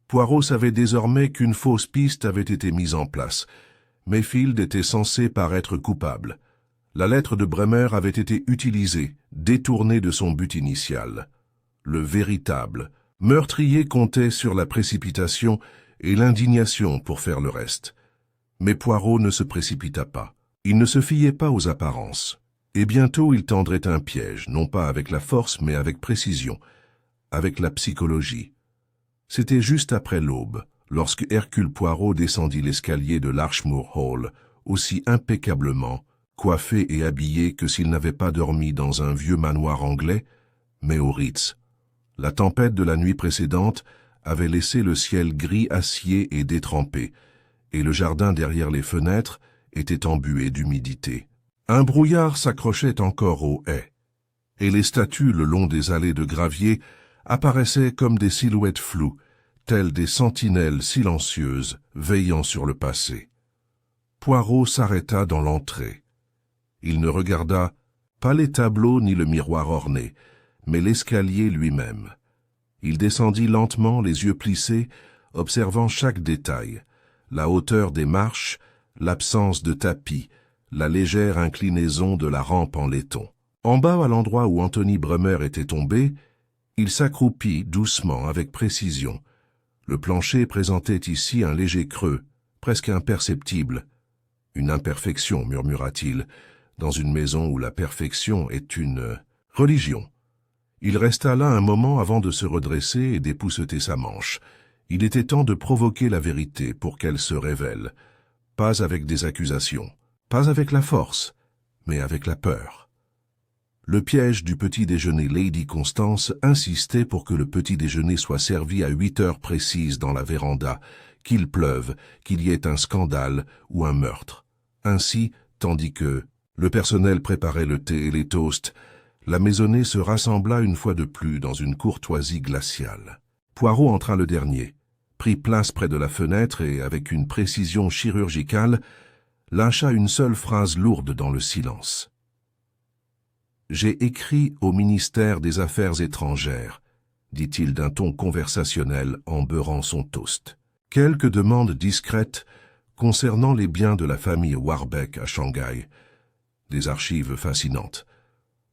Poirot savait désormais qu'une fausse piste avait été mise en place. Mayfield était censé paraître coupable. La lettre de Bremer avait été utilisée, détournée de son but initial. Le véritable meurtrier comptait sur la précipitation et l'indignation pour faire le reste. Mais Poirot ne se précipita pas. Il ne se fiait pas aux apparences. Et bientôt il tendrait un piège, non pas avec la force, mais avec précision, avec la psychologie. C'était juste après l'aube, lorsque Hercule Poirot descendit l'escalier de l'Archmoor Hall, aussi impeccablement, coiffé et habillé que s'il n'avait pas dormi dans un vieux manoir anglais, mais au Ritz. La tempête de la nuit précédente avait laissé le ciel gris acier et détrempé, et le jardin derrière les fenêtres était embué d'humidité. Un brouillard s'accrochait encore aux haies, et les statues le long des allées de gravier apparaissaient comme des silhouettes floues, telles des sentinelles silencieuses veillant sur le passé. Poirot s'arrêta dans l'entrée. Il ne regarda pas les tableaux ni le miroir orné, mais l'escalier lui-même. Il descendit lentement, les yeux plissés, observant chaque détail, la hauteur des marches, l'absence de tapis, la légère inclinaison de la rampe en laiton. En bas, à l'endroit où Anthony Bremer était tombé, il s'accroupit doucement, avec précision. Le plancher présentait ici un léger creux, presque imperceptible. « Une imperfection », murmura-t-il, dans une maison où la perfection est une religion. Il resta là un moment avant de se redresser et d'épousseter sa manche. Il était temps de provoquer la vérité pour qu'elle se révèle, pas avec des accusations. Pas avec la force, mais avec la peur. Le piège du petit déjeuner Lady Constance insistait pour que le petit déjeuner soit servi à 8 heures précises dans la véranda, qu'il pleuve, qu'il y ait un scandale ou un meurtre. Ainsi, tandis que le personnel préparait le thé et les toasts, la maisonnée se rassembla une fois de plus dans une courtoisie glaciale. Poirot entra le dernier, prit place près de la fenêtre et, avec une précision chirurgicale, lâcha une seule phrase lourde dans le silence. « J'ai écrit au ministère des Affaires étrangères, » dit-il d'un ton conversationnel en beurrant son toast. Quelques demandes discrètes concernant les biens de la famille Warbeck à Shanghai. Des archives fascinantes,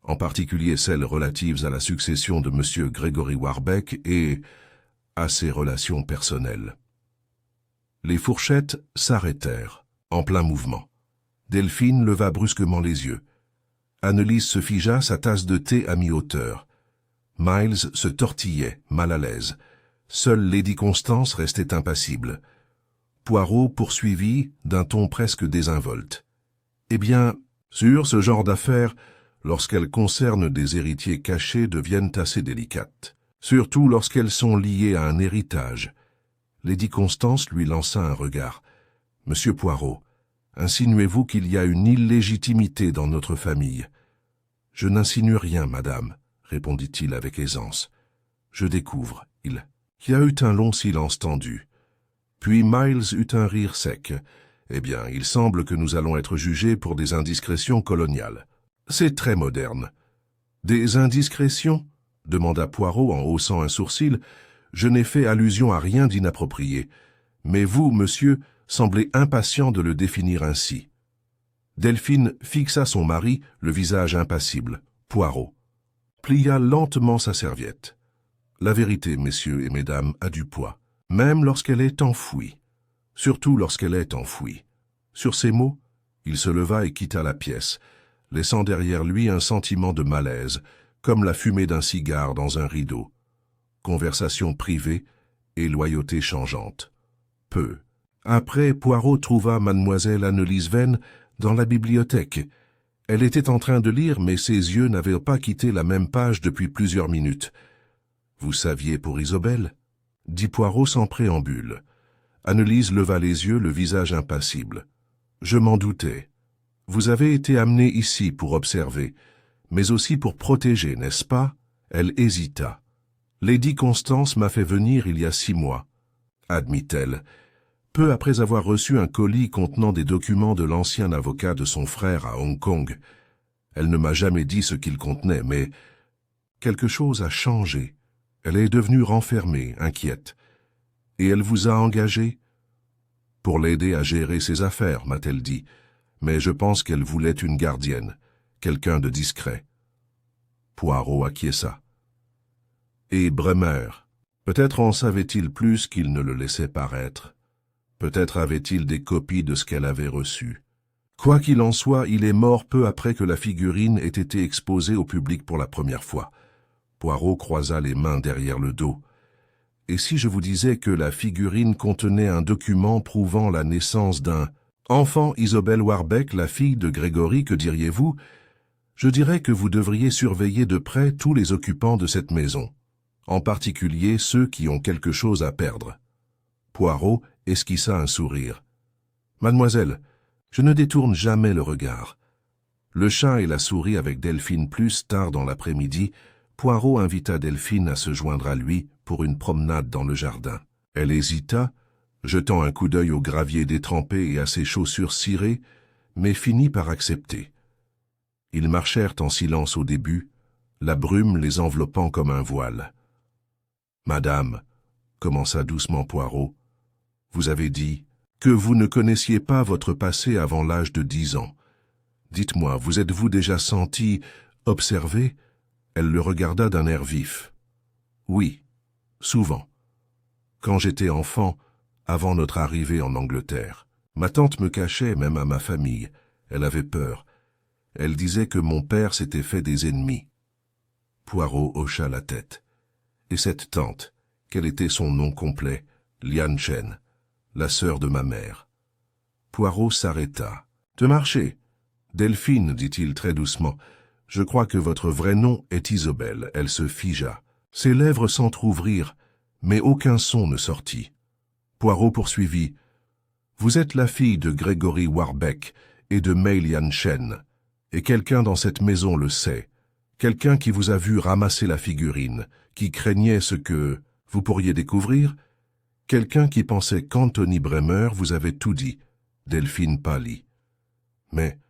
en particulier celles relatives à la succession de M. Gregory Warbeck et à ses relations personnelles. Les fourchettes s'arrêtèrent, en plein mouvement. Delphine leva brusquement les yeux. Annelise se figea, sa tasse de thé à mi-hauteur. Miles se tortillait, mal à l'aise. Seule Lady Constance restait impassible. Poirot poursuivit d'un ton presque désinvolte. « Eh bien, sur ce genre d'affaires, lorsqu'elles concernent des héritiers cachés, deviennent assez délicates. Surtout lorsqu'elles sont liées à un héritage. » Lady Constance lui lança un regard. « Monsieur Poirot, insinuez-vous qu'il y a une illégitimité dans notre famille ?»« Je n'insinue rien, madame, » répondit-il avec aisance. « Je découvre, il y a eu un long silence tendu. Puis Miles eut un rire sec. « Eh bien, il semble que nous allons être jugés pour des indiscrétions coloniales. C'est très moderne. »« Des indiscrétions ?» demanda Poirot en haussant un sourcil. « Je n'ai fait allusion à rien d'inapproprié. Mais vous, monsieur, semblez impatient de le définir ainsi. » Delphine fixa son mari, le visage impassible. Poirot plia lentement sa serviette. « La vérité, messieurs et mesdames, a du poids, même lorsqu'elle est enfouie. Surtout lorsqu'elle est enfouie. » Sur ces mots, il se leva et quitta la pièce, laissant derrière lui un sentiment de malaise, comme la fumée d'un cigare dans un rideau. Conversation privée et loyauté changeante. Peu après, Poirot trouva mademoiselle Annelise Venn dans la bibliothèque. Elle était en train de lire, mais ses yeux n'avaient pas quitté la même page depuis plusieurs minutes. « Vous saviez pour Isobel ?» dit Poirot sans préambule. Annelise leva les yeux, le visage impassible. « Je m'en doutais. Vous avez été amené ici pour observer, mais aussi pour protéger, n'est-ce pas ?» Elle hésita. « Lady Constance m'a fait venir il y a 6 mois, » admit-elle, peu après avoir reçu un colis contenant des documents de l'ancien avocat de son frère à Hong Kong. Elle ne m'a jamais dit ce qu'il contenait, mais quelque chose a changé. Elle est devenue renfermée, inquiète. Et elle vous a engagé ? Pour l'aider à gérer ses affaires, m'a-t-elle dit, mais je pense qu'elle voulait une gardienne, quelqu'un de discret. Poirot acquiesça. Et Bremer, peut-être en savait-il plus qu'il ne le laissait paraître. Peut-être avait-il des copies de ce qu'elle avait reçu. Quoi qu'il en soit, il est mort peu après que la figurine ait été exposée au public pour la première fois. Poirot croisa les mains derrière le dos. Et si je vous disais que la figurine contenait un document prouvant la naissance d'un enfant, Isobel Warbeck, la fille de Gregory, que diriez-vous? Je dirais que vous devriez surveiller de près tous les occupants de cette maison, en particulier ceux qui ont quelque chose à perdre. Poirot esquissa un sourire. « Mademoiselle, je ne détourne jamais le regard. » Le chat et la souris avec Delphine plus tard dans l'après-midi, Poirot invita Delphine à se joindre à lui pour une promenade dans le jardin. Elle hésita, jetant un coup d'œil au gravier détrempé et à ses chaussures cirées, mais finit par accepter. Ils marchèrent en silence au début, la brume les enveloppant comme un voile. « Madame, » commença doucement Poirot, « vous avez dit que vous ne connaissiez pas votre passé avant l'âge de 10 ans. Dites-moi, vous êtes-vous déjà senti, observé ?» Elle le regarda d'un air vif. « Oui, souvent. Quand j'étais enfant, avant notre arrivée en Angleterre, ma tante me cachait même à ma famille. Elle avait peur. Elle disait que mon père s'était fait des ennemis. » Poirot hocha la tête. « Et cette tante, quel était son nom complet? Lian Chen, la sœur de ma mère. » Poirot s'arrêta. « De marcher. Delphine, dit-il très doucement. Je crois que votre vrai nom est Isobel. » Elle se figea. Ses lèvres s'entr'ouvrirent, mais aucun son ne sortit. Poirot poursuivit. « Vous êtes la fille de Gregory Warbeck et de Mei Lian Chen, et quelqu'un dans cette maison le sait. Quelqu'un qui vous a vu ramasser la figurine, qui craignait ce que vous pourriez découvrir. Quelqu'un qui pensait qu'Anthony Bremer vous avait tout dit. » Delphine pâlit. « Mais,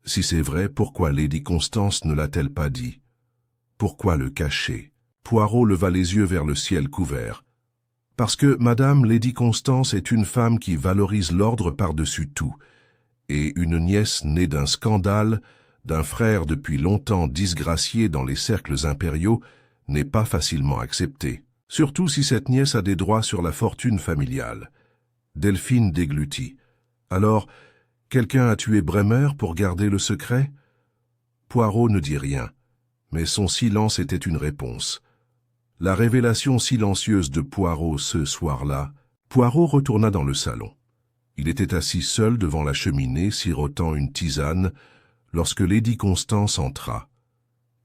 si c'est vrai, pourquoi Lady Constance ne l'a-t-elle pas dit? Pourquoi le cacher ?» Poirot leva les yeux vers le ciel couvert. « Parce que Madame Lady Constance est une femme qui valorise l'ordre par-dessus tout, et une nièce née d'un scandale, d'un frère depuis longtemps disgracié dans les cercles impériaux, n'est pas facilement acceptée. Surtout si cette nièce a des droits sur la fortune familiale. Delphine déglutit. Alors, quelqu'un a tué Bremer pour garder le secret? Poirot ne dit rien, mais son silence était une réponse. La révélation silencieuse de Poirot ce soir-là, Poirot retourna dans le salon. Il était assis seul devant la cheminée, sirotant une tisane, lorsque Lady Constance entra.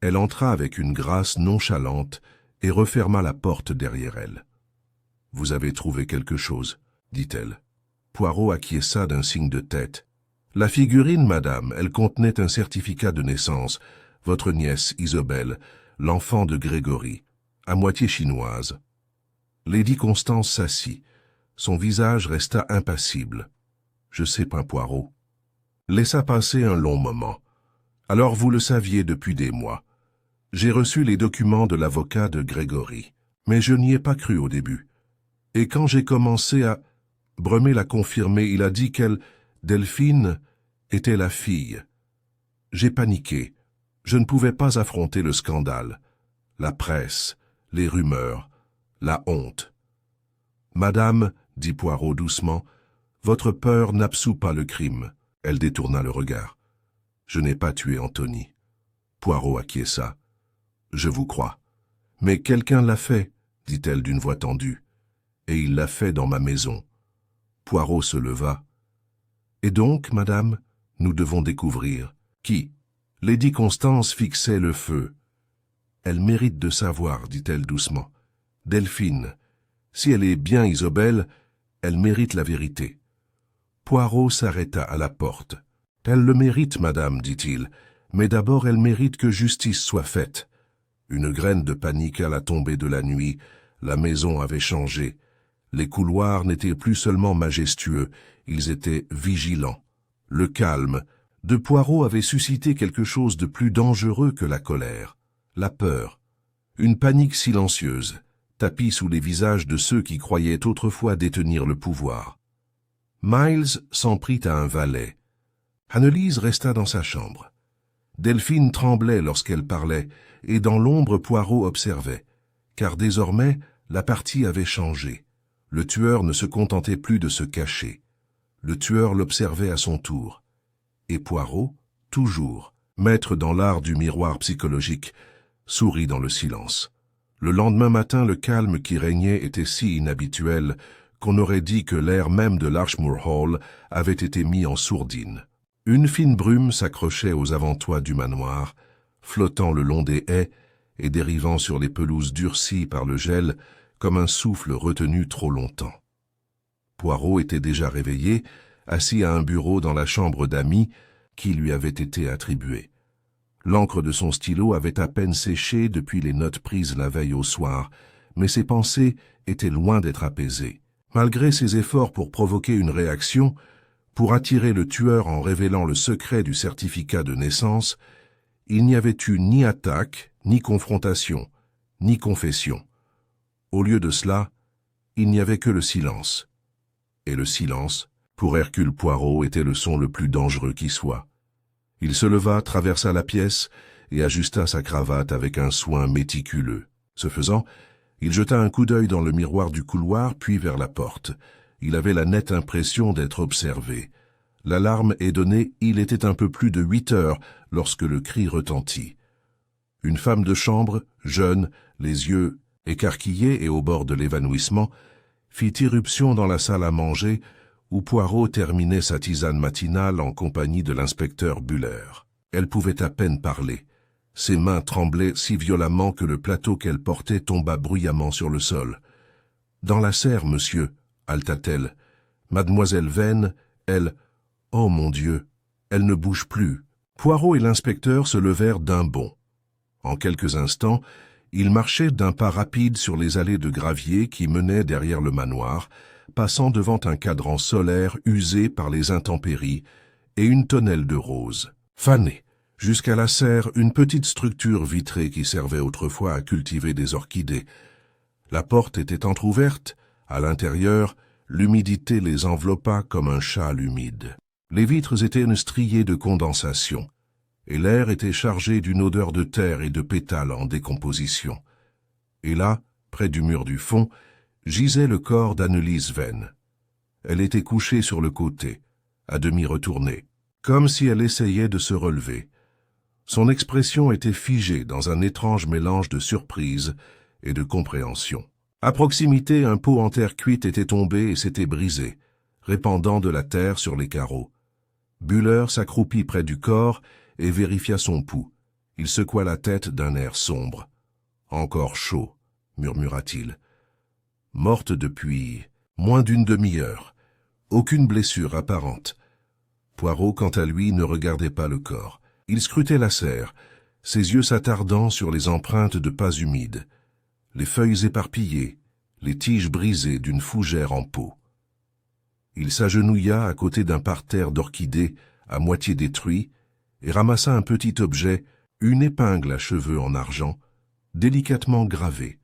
Elle entra avec une grâce nonchalante et referma la porte derrière elle. « Vous avez trouvé quelque chose ?» dit-elle. Poirot acquiesça d'un signe de tête. « La figurine, madame, elle contenait un certificat de naissance. Votre nièce, Isobel, l'enfant de Grégory, à moitié chinoise. » Lady Constance s'assit. Son visage resta impassible. « Je sais pas, Poirot. » Laissa passer un long moment. « Alors vous le saviez depuis des mois. J'ai reçu les documents de l'avocat de Grégory, mais je n'y ai pas cru au début. Et quand j'ai commencé à... Bremer l'a confirmé, il a dit qu'elle, Delphine, était la fille. J'ai paniqué. Je ne pouvais pas affronter le scandale, la presse, les rumeurs, la honte. « Madame, dit Poirot doucement, votre peur n'absout pas le crime. » Elle détourna le regard. « Je n'ai pas tué Anthony. » Poirot acquiesça. « Je vous crois. Mais quelqu'un l'a fait, dit-elle d'une voix tendue. Et il l'a fait dans ma maison. » Poirot se leva. « Et donc, madame, nous devons découvrir. Qui ?» Lady Constance fixait le feu. « Elle mérite de savoir, dit-elle doucement. Delphine, si elle est bien Isobel, elle mérite la vérité. » Poirot s'arrêta à la porte. « Elle le mérite, madame, dit-il, mais d'abord elle mérite que justice soit faite. » Une graine de panique à la tombée de la nuit, la maison avait changé. Les couloirs n'étaient plus seulement majestueux, ils étaient vigilants. Le calme de Poirot avait suscité quelque chose de plus dangereux que la colère, la peur. Une panique silencieuse, tapie sous les visages de ceux qui croyaient autrefois détenir le pouvoir. Miles s'en prit à un valet. Annelise resta dans sa chambre. Delphine tremblait lorsqu'elle parlait, et dans l'ombre Poirot observait, car désormais la partie avait changé. Le tueur ne se contentait plus de se cacher. Le tueur l'observait à son tour. Et Poirot, toujours, maître dans l'art du miroir psychologique, sourit dans le silence. Le lendemain matin, le calme qui régnait était si inhabituel qu'on aurait dit que l'air même de Larchmoor Hall avait été mis en sourdine. Une fine brume s'accrochait aux avant-toits du manoir, flottant le long des haies et dérivant sur les pelouses durcies par le gel comme un souffle retenu trop longtemps. Poirot était déjà réveillé, assis à un bureau dans la chambre d'amis qui lui avait été attribuée. L'encre de son stylo avait à peine séché depuis les notes prises la veille au soir, mais ses pensées étaient loin d'être apaisées. Malgré ses efforts pour provoquer une réaction, pour attirer le tueur en révélant le secret du certificat de naissance, il n'y avait eu ni attaque, ni confrontation, ni confession. Au lieu de cela, il n'y avait que le silence. Et le silence, pour Hercule Poirot, était le son le plus dangereux qui soit. Il se leva, traversa la pièce et ajusta sa cravate avec un soin méticuleux. Ce faisant, il jeta un coup d'œil dans le miroir du couloir, puis vers la porte. Il avait la nette impression d'être observé. L'alarme est donnée, il était un peu plus de 8 heures lorsque le cri retentit. Une femme de chambre, jeune, les yeux écarquillés et au bord de l'évanouissement, fit irruption dans la salle à manger où Poirot terminait sa tisane matinale en compagnie de l'inspecteur Buller. Elle pouvait à peine parler. Ses mains tremblaient si violemment que le plateau qu'elle portait tomba bruyamment sur le sol. « Dans la serre, monsieur » halta-t-elle. « Mademoiselle Vane, elle... Oh mon Dieu, elle ne bouge plus. » Poirot et l'inspecteur se levèrent d'un bond. En quelques instants, ils marchaient d'un pas rapide sur les allées de gravier qui menaient derrière le manoir, passant devant un cadran solaire usé par les intempéries et une tonnelle de roses. Fanée, jusqu'à la serre, une petite structure vitrée qui servait autrefois à cultiver des orchidées. La porte était entr'ouverte, À l'intérieur, l'humidité les enveloppa comme un châle humide. Les vitres étaient striées de condensation, et l'air était chargé d'une odeur de terre et de pétales en décomposition. Et là, près du mur du fond, gisait le corps d'Anneliese Venn. Elle était couchée sur le côté, à demi retournée, comme si elle essayait de se relever. Son expression était figée dans un étrange mélange de surprise et de compréhension. À proximité, un pot en terre cuite était tombé et s'était brisé, répandant de la terre sur les carreaux. Bühler s'accroupit près du corps et vérifia son pouls. Il secoua la tête d'un air sombre. « Encore chaud », murmura-t-il. « Morte depuis moins d'une demi-heure. Aucune blessure apparente. » Poirot, quant à lui, ne regardait pas le corps. Il scrutait la serre, ses yeux s'attardant sur les empreintes de pas humides, les feuilles éparpillées, les tiges brisées d'une fougère en pot. Il s'agenouilla à côté d'un parterre d'orchidées à moitié détruit et ramassa un petit objet, une épingle à cheveux en argent, délicatement gravée.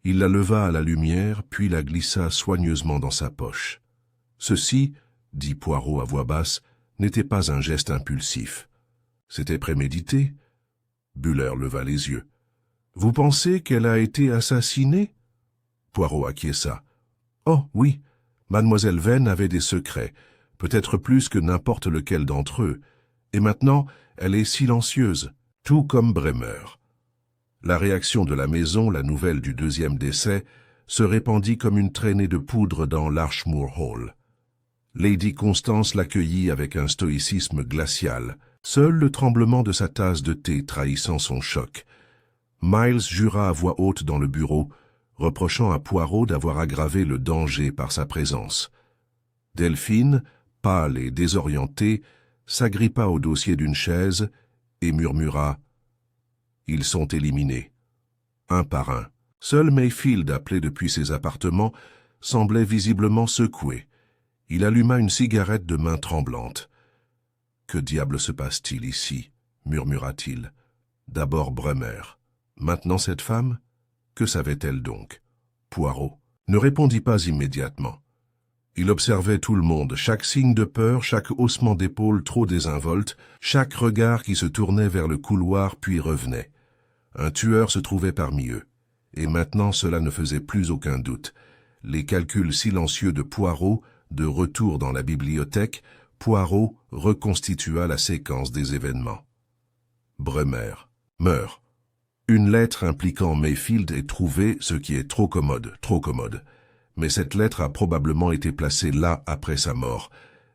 Il la leva à la lumière, puis la glissa soigneusement dans sa poche. Ceci, dit Poirot à voix basse, n'était pas un geste impulsif. C'était prémédité. Bühler leva les yeux. « Vous pensez qu'elle a été assassinée ?» Poirot acquiesça. « Oh, oui, mademoiselle Venn avait des secrets, peut-être plus que n'importe lequel d'entre eux, et maintenant elle est silencieuse, tout comme Bremer. » La réaction de la maison, la nouvelle du deuxième décès, se répandit comme une traînée de poudre dans l'Archmoor Hall. Lady Constance l'accueillit avec un stoïcisme glacial, seul le tremblement de sa tasse de thé trahissant son choc. Miles jura à voix haute dans le bureau, reprochant à Poirot d'avoir aggravé le danger par sa présence. Delphine, pâle et désorientée, s'agrippa au dossier d'une chaise et murmura « Ils sont éliminés. » Un par un. Seul Mayfield, appelé depuis ses appartements, semblait visiblement secoué. Il alluma une cigarette de main tremblante. « Que diable se passe-t-il ici » murmura-t-il. « D'abord Bremer. Maintenant cette femme ? Que savait-elle donc ?» Poirot ne répondit pas immédiatement. Il observait tout le monde, chaque signe de peur, chaque haussement d'épaule trop désinvolte, chaque regard qui se tournait vers le couloir puis revenait. Un tueur se trouvait parmi eux. Et maintenant cela ne faisait plus aucun doute. Les calculs silencieux de Poirot, de retour dans la bibliothèque, Poirot reconstitua la séquence des événements. Bremer meurt. Une lettre impliquant Mayfield est trouvée, ce qui est trop commode. Mais cette lettre a probablement été placée là après sa mort.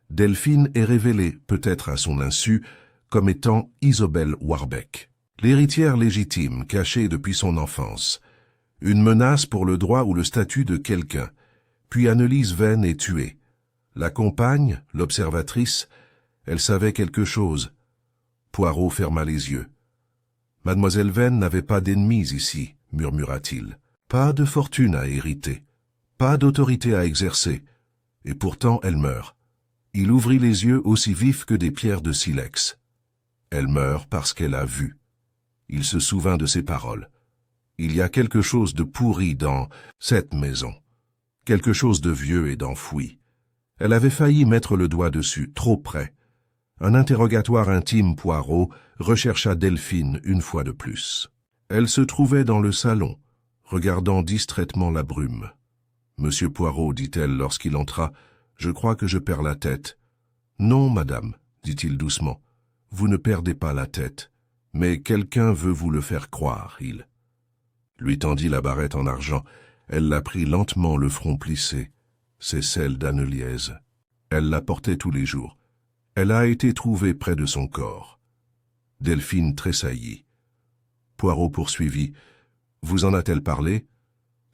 Delphine est révélée, peut-être à son insu, comme étant Isobel Warbeck, l'héritière légitime cachée depuis son enfance. Une menace pour le droit ou le statut de quelqu'un. Puis Anneliese Venn est tuée. La compagne, l'observatrice, elle savait quelque chose. Poirot ferma les yeux. Mademoiselle Venn n'avait pas d'ennemis ici, murmura-t-il. Pas de fortune à hériter. Pas d'autorité à exercer. Et pourtant elle meurt. Il ouvrit les yeux aussi vifs que des pierres de silex. Elle meurt parce qu'elle a vu. Il se souvint de ses paroles. Il y a quelque chose de pourri dans cette maison. Quelque chose de vieux et d'enfoui. Elle avait failli mettre le doigt dessus, trop près. Un interrogatoire intime Poirot rechercha Delphine une fois de plus. Elle se trouvait dans le salon, regardant distraitement la brume. « Monsieur Poirot, dit-elle lorsqu'il entra, je crois que je perds la tête. »« Non, madame, dit-il doucement, vous ne perdez pas la tête, mais quelqu'un veut vous le faire croire, il. » Lui tendit la barrette en argent. Elle la prit lentement, le front plissé. C'est celle d'Anneliese. Elle la portait tous les jours. Elle a été trouvée près de son corps. Delphine tressaillit. Poirot poursuivit. « Vous en a-t-elle parlé ?»«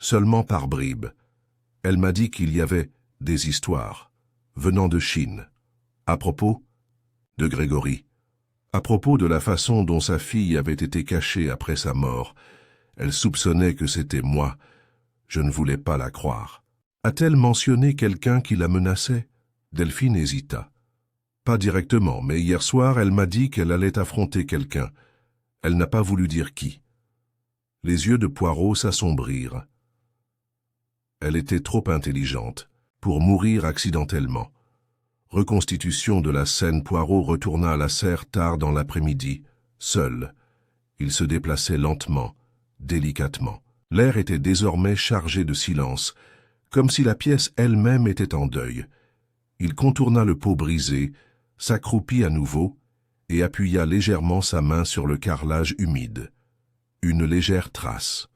Seulement par bribes. Elle m'a dit qu'il y avait des histoires, venant de Chine. À propos de Grégory. À propos de la façon dont sa fille avait été cachée après sa mort. Elle soupçonnait que c'était moi. Je ne voulais pas la croire. A-t-elle mentionné quelqu'un qui la menaçait ?» Delphine hésita. Pas directement, mais hier soir, elle m'a dit qu'elle allait affronter quelqu'un. Elle n'a pas voulu dire qui. Les yeux de Poirot s'assombrirent. Elle était trop intelligente pour mourir accidentellement. Reconstitution de la scène, Poirot retourna à la serre tard dans l'après-midi, seul. Il se déplaçait lentement, délicatement. L'air était désormais chargé de silence, comme si la pièce elle-même était en deuil. Il contourna le pot brisé, s'accroupit à nouveau et appuya légèrement sa main sur le carrelage humide. Une légère trace.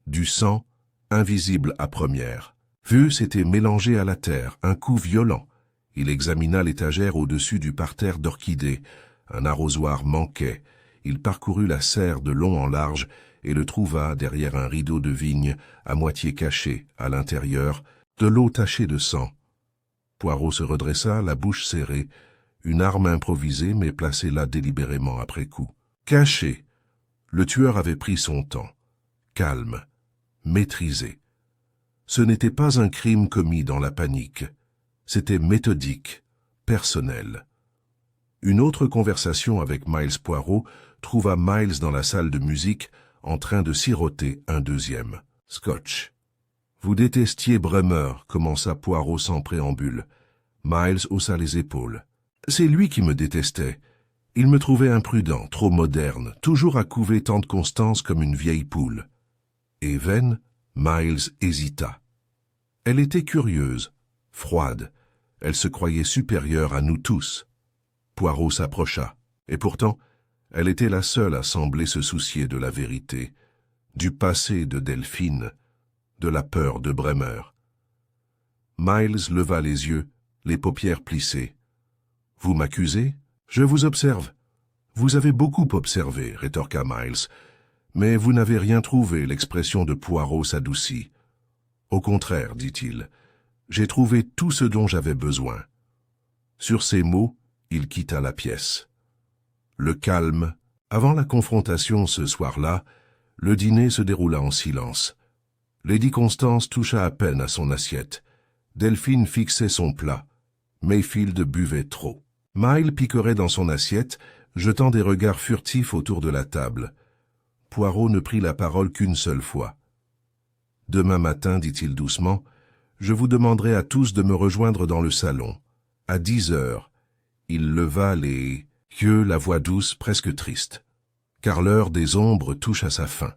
Du sang, invisible à première vue, s'était mélangé à la terre, un coup violent. Il examina l'étagère au-dessus du parterre d'orchidées. Un arrosoir manquait. Il parcourut la serre de long en large et le trouva derrière un rideau de vigne, à moitié caché, à l'intérieur, de l'eau tachée de sang. Poirot se redressa, la bouche serrée, une arme improvisée mais placée là délibérément après coup. Caché. Le tueur avait pris son temps. Calme. Maîtrisé. Ce n'était pas un crime commis dans la panique. C'était méthodique, personnel. Une autre conversation avec Miles Poirot trouva Miles dans la salle de musique en train de siroter un deuxième scotch. « Vous détestiez Bremer », commença Poirot sans préambule. Miles haussa les épaules. « C'est lui qui me détestait. Il me trouvait imprudent, trop moderne, toujours à couver tant de constance comme une vieille poule. » Et vaine, Miles hésita. Elle était curieuse, froide. Elle se croyait supérieure à nous tous. Poirot s'approcha. Et pourtant, elle était la seule à sembler se soucier de la vérité, du passé de Delphine, de la peur de Bremer. Miles leva les yeux, les paupières plissées. « Vous m'accusez? Je vous observe. »« Vous avez beaucoup observé, » rétorqua Miles. « Mais vous n'avez rien trouvé. » L'expression de Poirot s'adoucit. « Au contraire, dit-il, j'ai trouvé tout ce dont j'avais besoin. » Sur ces mots, il quitta la pièce. Le calme. Avant la confrontation ce soir-là, le dîner se déroula en silence. Lady Constance toucha à peine à son assiette. Delphine fixait son plat. Mayfield buvait trop. Miles picorait dans son assiette, jetant des regards furtifs autour de la table. Poirot ne prit la parole qu'une seule fois. « Demain matin, dit-il doucement, je vous demanderai à tous de me rejoindre dans le salon. À 10 heures. » Il leva les yeux, la voix douce, presque triste. Car l'heure des ombres touche à sa fin.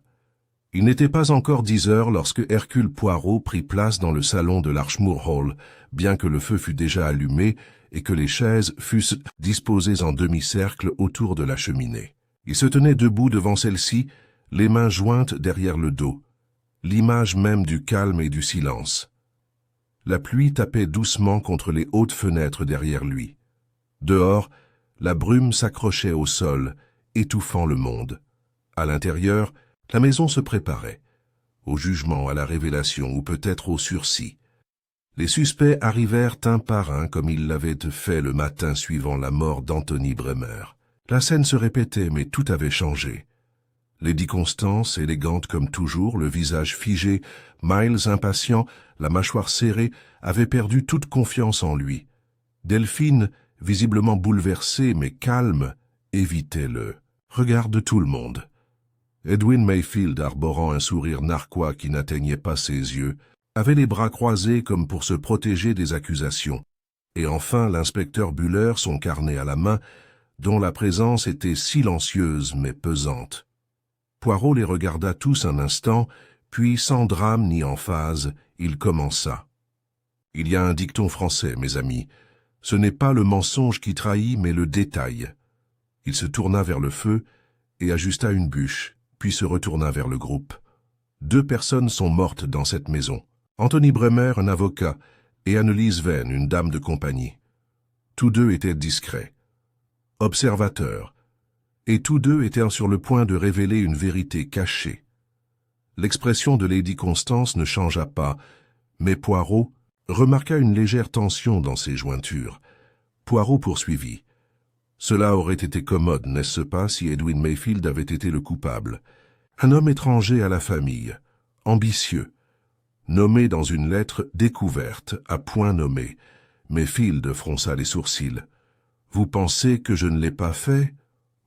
Il n'était pas encore 10 heures lorsque Hercule Poirot prit place dans le salon de l'Archmoor Hall, bien que le feu fût déjà allumé et que les chaises fussent disposées en demi-cercle autour de la cheminée. Il se tenait debout devant celle-ci, les mains jointes derrière le dos, l'image même du calme et du silence. La pluie tapait doucement contre les hautes fenêtres derrière lui. Dehors, la brume s'accrochait au sol, étouffant le monde. À l'intérieur, la maison se préparait, au jugement, à la révélation ou peut-être au sursis. Les suspects arrivèrent un par un comme ils l'avaient fait le matin suivant la mort d'Anthony Bremer. La scène se répétait, mais tout avait changé. Lady Constance, élégante comme toujours, le visage figé, Miles impatient, la mâchoire serrée, avait perdu toute confiance en lui. Delphine, visiblement bouleversée mais calme, évitait le regard de tout le monde. Edwin Mayfield, arborant un sourire narquois qui n'atteignait pas ses yeux, avait les bras croisés comme pour se protéger des accusations. Et enfin l'inspecteur Buller, son carnet à la main, dont la présence était silencieuse mais pesante. Poirot les regarda tous un instant, puis sans drame ni emphase, il commença. « Il y a un dicton français, mes amis. Ce n'est pas le mensonge qui trahit, mais le détail. » Il se tourna vers le feu et ajusta une bûche, puis se retourna vers le groupe. « 2 personnes sont mortes dans cette maison. Anthony Bremer, un avocat, et Anneliese Venn, une dame de compagnie. Tous 2 étaient discrets, observateurs, et tous 2 étaient sur le point de révéler une vérité cachée. L'expression de Lady Constance ne changea pas, mais Poirot remarqua une légère tension dans ses jointures. Poirot poursuivit. « Cela aurait été commode, n'est-ce pas, si Edwin Mayfield avait été le coupable. Un homme étranger à la famille, ambitieux, nommé dans une lettre découverte, à point nommé. » Mayfield fronça les sourcils. « Vous pensez que je ne l'ai pas fait? »«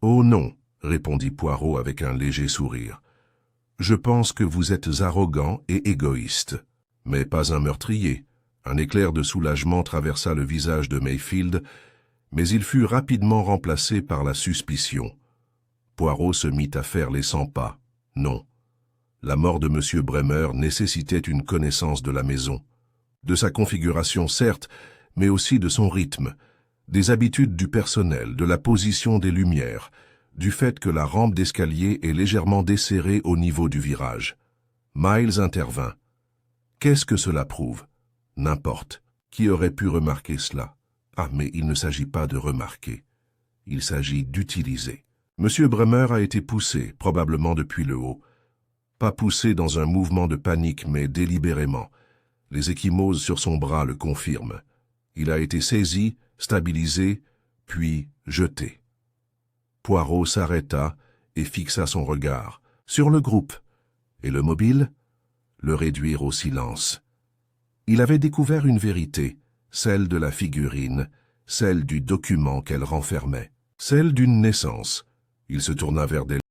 Oh non, » répondit Poirot avec un léger sourire. « Je pense que vous êtes arrogant et égoïste. Mais pas un meurtrier. Un éclair de soulagement traversa le visage de Mayfield, mais il fut rapidement remplacé par la suspicion. Poirot se mit à faire les 100 pas. Non. La mort de M. Bremer nécessitait une connaissance de la maison. De sa configuration, certes, mais aussi de son rythme, des habitudes du personnel, de la position des lumières, du fait que la rampe d'escalier est légèrement desserrée au niveau du virage. Miles intervint. Qu'est-ce que cela prouve? N'importe. Qui aurait pu remarquer cela? Ah, mais il ne s'agit pas de remarquer. Il s'agit d'utiliser. M. Bremer a été poussé, probablement depuis le haut. Pas poussé dans un mouvement de panique, mais délibérément. Les ecchymoses sur son bras le confirment. Il a été saisi, stabilisé, puis jeté. Poirot s'arrêta et fixa son regard sur le groupe. Et le mobile? Le réduire au silence. Il avait découvert une vérité, celle de la figurine, celle du document qu'elle renfermait, celle d'une naissance. Il se tourna vers Della.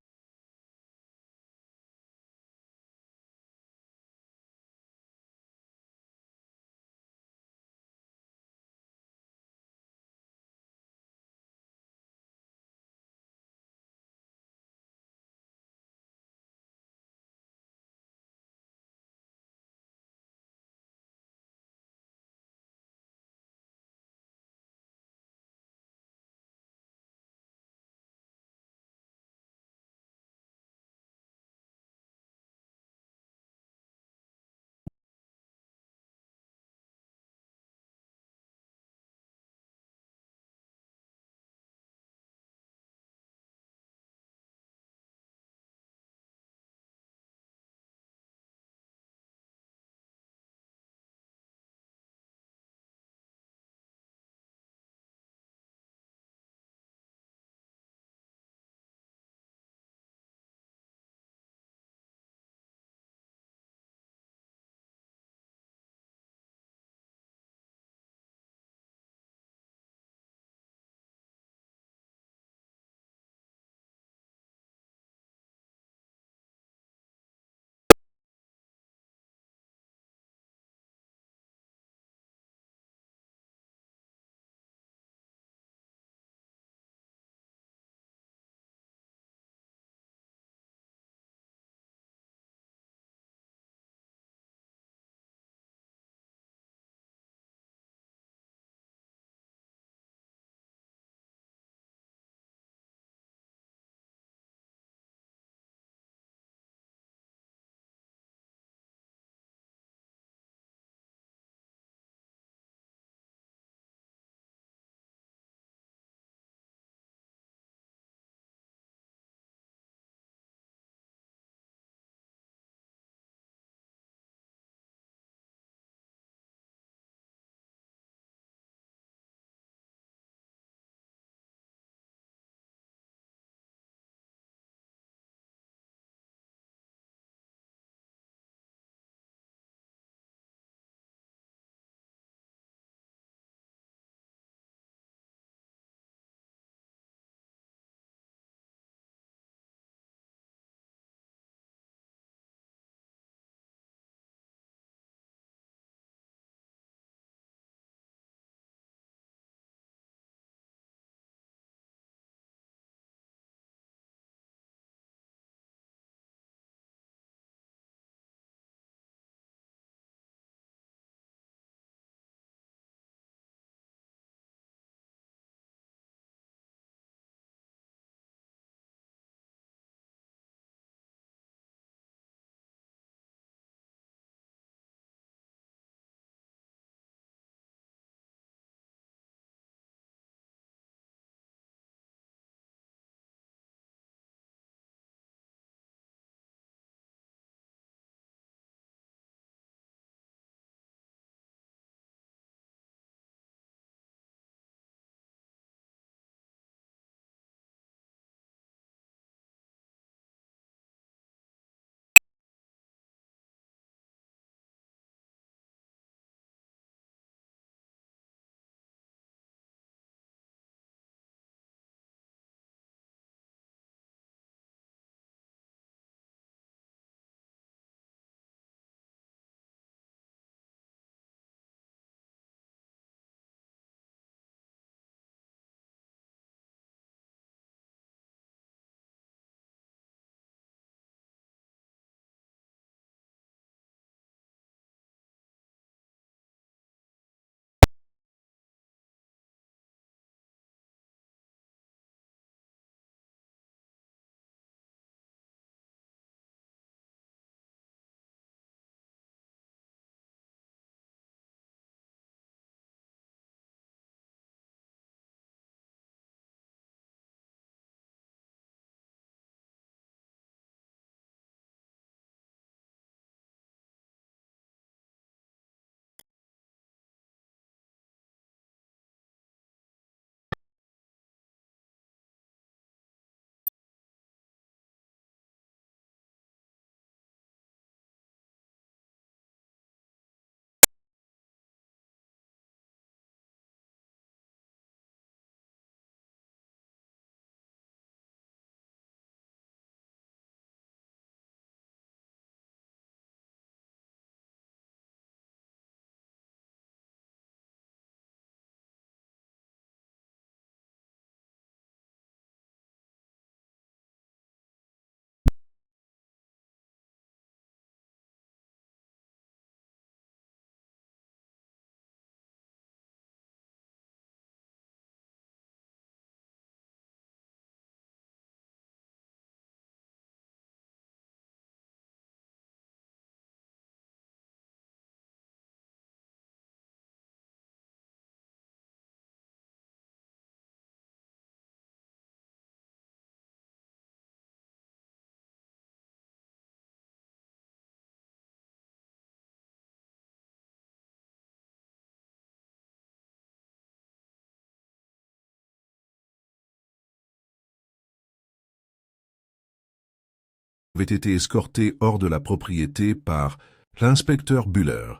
avait été escorté hors de la propriété par l'inspecteur Buller,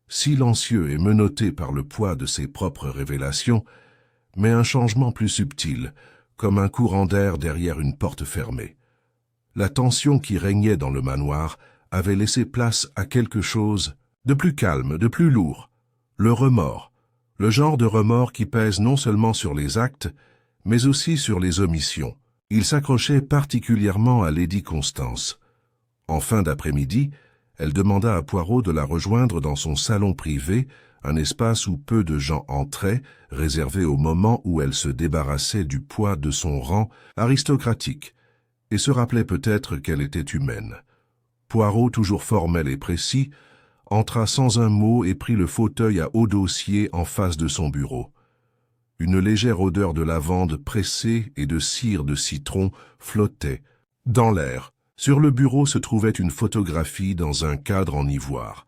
silencieux et menotté par le poids de ses propres révélations, mais un changement plus subtil, comme un courant d'air derrière une porte fermée. La tension qui régnait dans le manoir avait laissé place à quelque chose de plus calme, de plus lourd, le remords, le genre de remords qui pèse non seulement sur les actes, mais aussi sur les omissions. Il s'accrochait particulièrement à Lady Constance. En fin d'après-midi, elle demanda à Poirot de la rejoindre dans son salon privé, un espace où peu de gens entraient, réservé au moment où elle se débarrassait du poids de son rang aristocratique, et se rappelait peut-être qu'elle était humaine. Poirot, toujours formel et précis, entra sans un mot et prit le fauteuil à haut dossier en face de son bureau. Une légère odeur de lavande pressée et de cire de citron flottait dans l'air. Sur le bureau se trouvait une photographie dans un cadre en ivoire.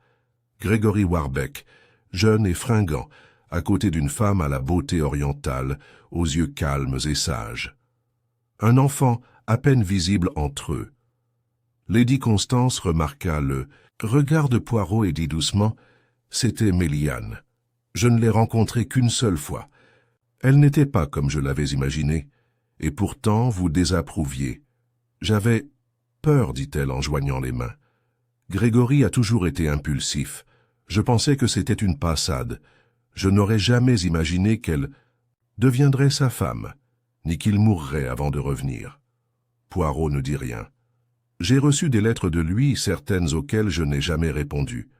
Gregory Warbeck, jeune et fringant, à côté d'une femme à la beauté orientale, aux yeux calmes et sages. Un enfant à peine visible entre eux. Lady Constance remarqua le regard de Poirot et dit doucement « C'était Méliane. Je ne l'ai rencontrée qu'une seule fois. Elle n'était pas comme je l'avais imaginé, et pourtant vous désapprouviez. J'avais peur, dit-elle en joignant les mains. Grégory a toujours été impulsif. Je pensais que c'était une passade. Je n'aurais jamais imaginé qu'elle deviendrait sa femme, ni qu'il mourrait avant de revenir. » Poirot ne dit rien. J'ai reçu des lettres de lui, certaines auxquelles je n'ai jamais répondu.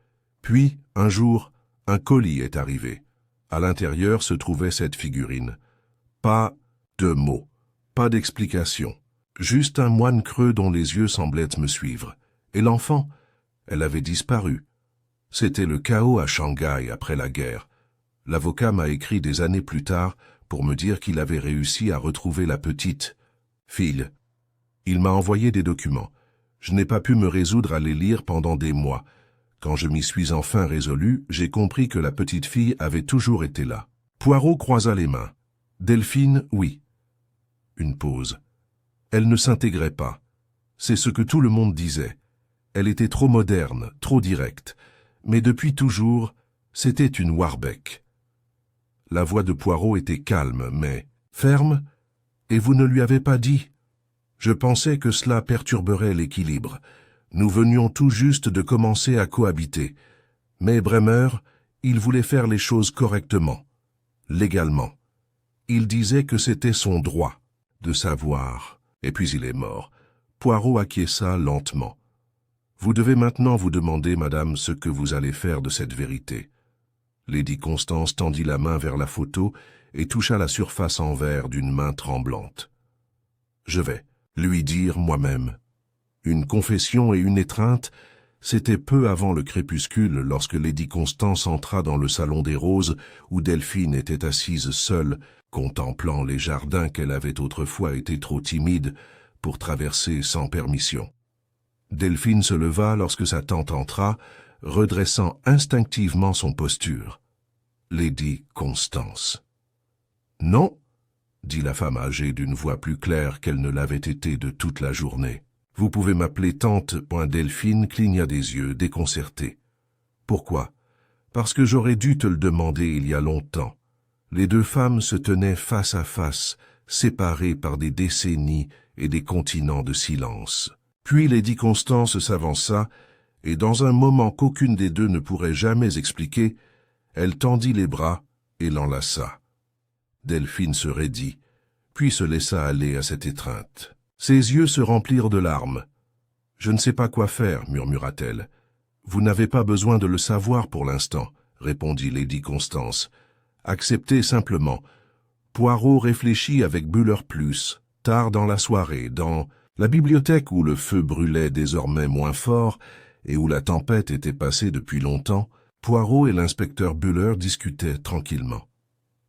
Puis, un jour, un colis est arrivé. À l'intérieur se trouvait cette figurine. Pas de mots, pas d'explication. Juste un moine creux dont les yeux semblaient me suivre. Et l'enfant, elle avait disparu. C'était le chaos à Shanghai après la guerre. L'avocat m'a écrit des années plus tard pour me dire qu'il avait réussi à retrouver la petite fille. Il m'a envoyé des documents. Je n'ai pas pu me résoudre à les lire pendant des mois. Quand je m'y suis enfin résolu, j'ai compris que la petite fille avait toujours été là. Poirot croisa les mains. Delphine, oui. Une pause. Elle ne s'intégrait pas. C'est ce que tout le monde disait. Elle était trop moderne, trop directe. Mais depuis toujours, c'était une Warbeck. La voix de Poirot était calme, mais ferme. Et vous ne lui avez pas dit? Je pensais que cela perturberait l'équilibre. Nous venions tout juste de commencer à cohabiter. Mais Bremer, il voulait faire les choses correctement, légalement. Il disait que c'était son droit de savoir, et puis il est mort. Poirot acquiesça lentement. Vous devez maintenant vous demander, madame, ce que vous allez faire de cette vérité. Lady Constance tendit la main vers la photo et toucha la surface en verre d'une main tremblante. Je vais lui dire moi-même. Une confession et une étreinte, c'était peu avant le crépuscule lorsque Lady Constance entra dans le salon des roses où Delphine était assise seule, contemplant les jardins qu'elle avait autrefois été trop timide pour traverser sans permission. Delphine se leva lorsque sa tante entra, redressant instinctivement son posture. Lady Constance. « Non !» dit la femme âgée d'une voix plus claire qu'elle ne l'avait été de toute la journée. « Vous pouvez m'appeler tante. » Delphine cligna des yeux, déconcertée. « Pourquoi ? Parce que j'aurais dû te le demander il y a longtemps. » Les deux femmes se tenaient face à face, séparées par des décennies et des continents de silence. Puis Lady Constance s'avança, et dans un moment qu'aucune des deux ne pourrait jamais expliquer, elle tendit les bras et l'enlaça. Delphine se raidit, puis se laissa aller à cette étreinte. Ses yeux se remplirent de larmes. « Je ne sais pas quoi faire, » murmura-t-elle. « Vous n'avez pas besoin de le savoir pour l'instant, » répondit Lady Constance. « Acceptez simplement. » Poirot réfléchit avec Buller plus, tard dans la soirée, dans la bibliothèque où le feu brûlait désormais moins fort et où la tempête était passée depuis longtemps. Poirot et l'inspecteur Buller discutaient tranquillement.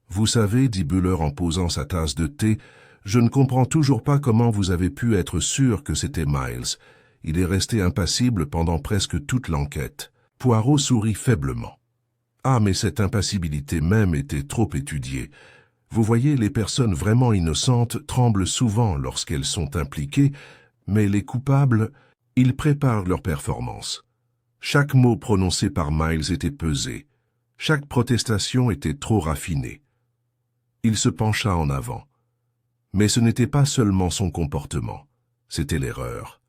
« Vous savez, » dit Buller en posant sa tasse de thé, « je ne comprends toujours pas comment vous avez pu être sûr que c'était Miles. Il est resté impassible pendant presque toute l'enquête. » Poirot sourit faiblement. « Ah, mais cette impassibilité même était trop étudiée. Vous voyez, les personnes vraiment innocentes tremblent souvent lorsqu'elles sont impliquées, mais les coupables... Ils préparent leur performance. Chaque mot prononcé par Miles était pesé. Chaque protestation était trop raffinée. Il se pencha en avant. Mais ce n'était pas seulement son comportement, c'était l'erreur.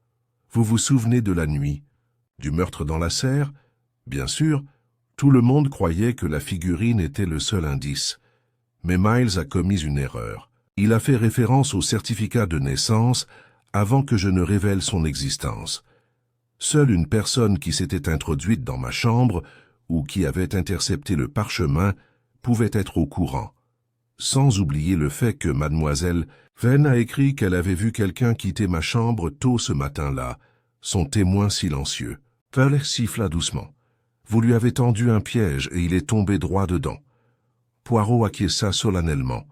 Vous vous souvenez de la nuit, du meurtre dans la serre? Bien sûr, tout le monde croyait que la figurine était le seul indice. Mais Miles a commis une erreur. Il a fait référence au certificat de naissance avant que je ne révèle son existence. Seule une personne qui s'était introduite dans ma chambre ou qui avait intercepté le parchemin pouvait être au courant. Sans oublier le fait que mademoiselle Venn a écrit qu'elle avait vu quelqu'un quitter ma chambre tôt ce matin-là, son témoin silencieux. Fowler siffla doucement. Vous lui avez tendu un piège et il est tombé droit dedans. Poirot acquiesça solennellement.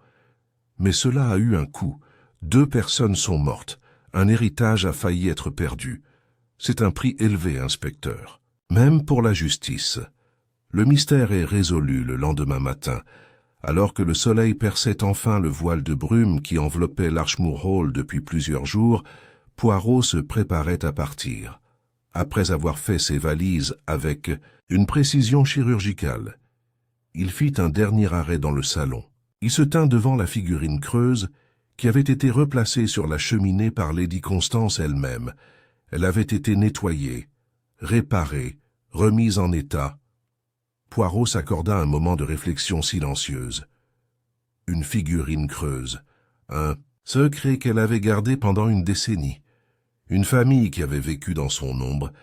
Mais cela a eu un coût. 2 personnes sont mortes. Un héritage a failli être perdu. C'est un prix élevé, inspecteur. Même pour la justice. Le mystère est résolu le lendemain matin. Alors que le soleil perçait enfin le voile de brume qui enveloppait l'Archmoor Hall depuis plusieurs jours, Poirot se préparait à partir. Après avoir fait ses valises avec une précision chirurgicale, il fit un dernier arrêt dans le salon. Il se tint devant la figurine creuse qui avait été replacée sur la cheminée par Lady Constance elle-même. Elle avait été nettoyée, réparée, remise en état. Poirot s'accorda un moment de réflexion silencieuse. Une figurine creuse, un secret qu'elle avait gardé pendant une décennie. Une famille qui avait vécu dans son ombre.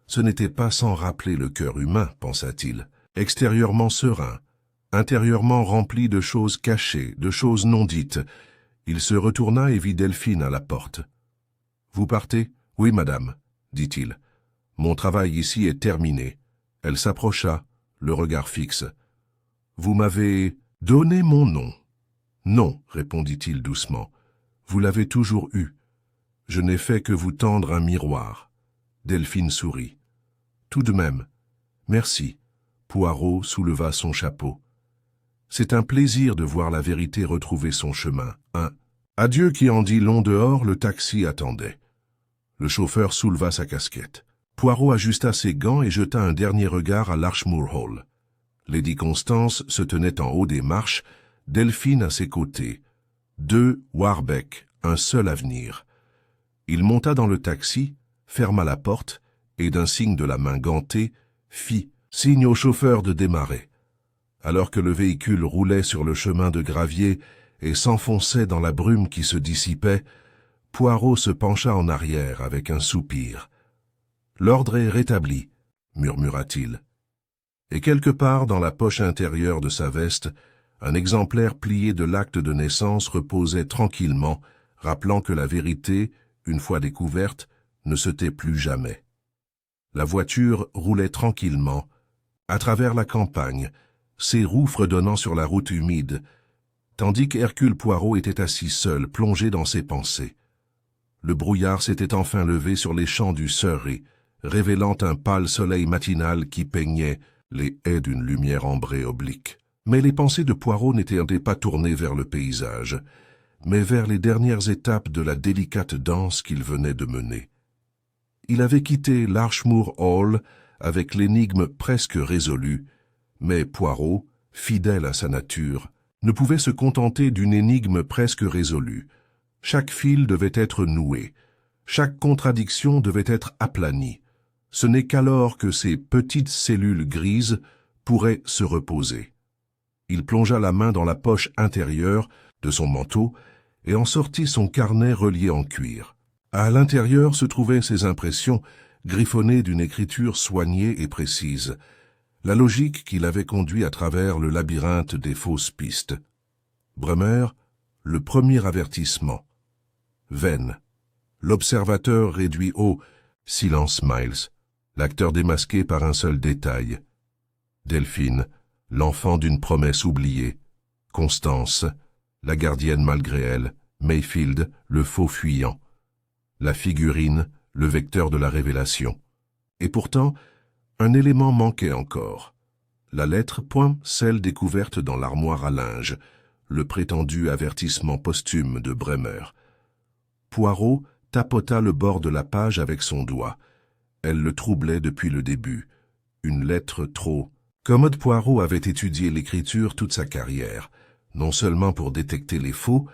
Ce n'était pas sans rappeler le cœur humain, pensa-t-il, extérieurement serein, intérieurement rempli de choses cachées, de choses non dites. Il se retourna et vit Delphine à la porte. « Vous partez ? »« Oui, madame, » dit-il. « Mon travail ici est terminé. » Elle s'approcha, le regard fixe. « Vous m'avez donné mon nom. »« Non, » répondit-il doucement. « Vous l'avez toujours eu. Je n'ai fait que vous tendre un miroir. » Delphine sourit. « Tout de même. Merci. » Poirot souleva son chapeau. « C'est un plaisir de voir la vérité retrouver son chemin. Un adieu qui en dit long dehors, le taxi attendait. » Le chauffeur souleva sa casquette. Poirot ajusta ses gants et jeta un dernier regard à l'Archmoor Hall. Lady Constance se tenait en haut des marches, Delphine à ses côtés. 2 Warbeck, un seul avenir. Il monta dans le taxi, ferma la porte et, d'un signe de la main gantée, fit signe au chauffeur de démarrer. Alors que le véhicule roulait sur le chemin de gravier et s'enfonçait dans la brume qui se dissipait, Poirot se pencha en arrière avec un soupir. « L'ordre est rétabli, » murmura-t-il. Et quelque part dans la poche intérieure de sa veste, un exemplaire plié de l'acte de naissance reposait tranquillement, rappelant que la vérité, une fois découverte, ne se tait plus jamais. La voiture roulait tranquillement, à travers la campagne, ses roues fredonnant sur la route humide, tandis qu'Hercule Poirot était assis seul, plongé dans ses pensées. Le brouillard s'était enfin levé sur les champs du Surrey, révélant un pâle soleil matinal qui peignait les haies d'une lumière ambrée oblique. Mais les pensées de Poirot n'étaient pas tournées vers le paysage, mais vers les dernières étapes de la délicate danse qu'il venait de mener. Il avait quitté l'Archmoor Hall avec l'énigme presque résolue, mais Poirot, fidèle à sa nature, ne pouvait se contenter d'une énigme presque résolue. Chaque fil devait être noué, chaque contradiction devait être aplanie. Ce n'est qu'alors que ces petites cellules grises pourraient se reposer. Il plongea la main dans la poche intérieure de son manteau et en sortit son carnet relié en cuir. À l'intérieur se trouvaient ses impressions, griffonnées d'une écriture soignée et précise, la logique qui l'avait conduit à travers le labyrinthe des fausses pistes. Bremer, le premier avertissement. Venn, l'observateur réduit au silence Miles, l'acteur démasqué par un seul détail. Delphine, l'enfant d'une promesse oubliée. Constance, la gardienne malgré elle. Mayfield, le faux fuyant. La figurine, le vecteur de la révélation. Et pourtant, un élément manquait encore. La lettre, point celle découverte dans l'armoire à linge, le prétendu avertissement posthume de Bremer. Poirot tapota le bord de la page avec son doigt. Elle le troublait depuis le début. Une lettre trop. Commode Poirot avait étudié l'écriture toute sa carrière, non seulement pour détecter les faux,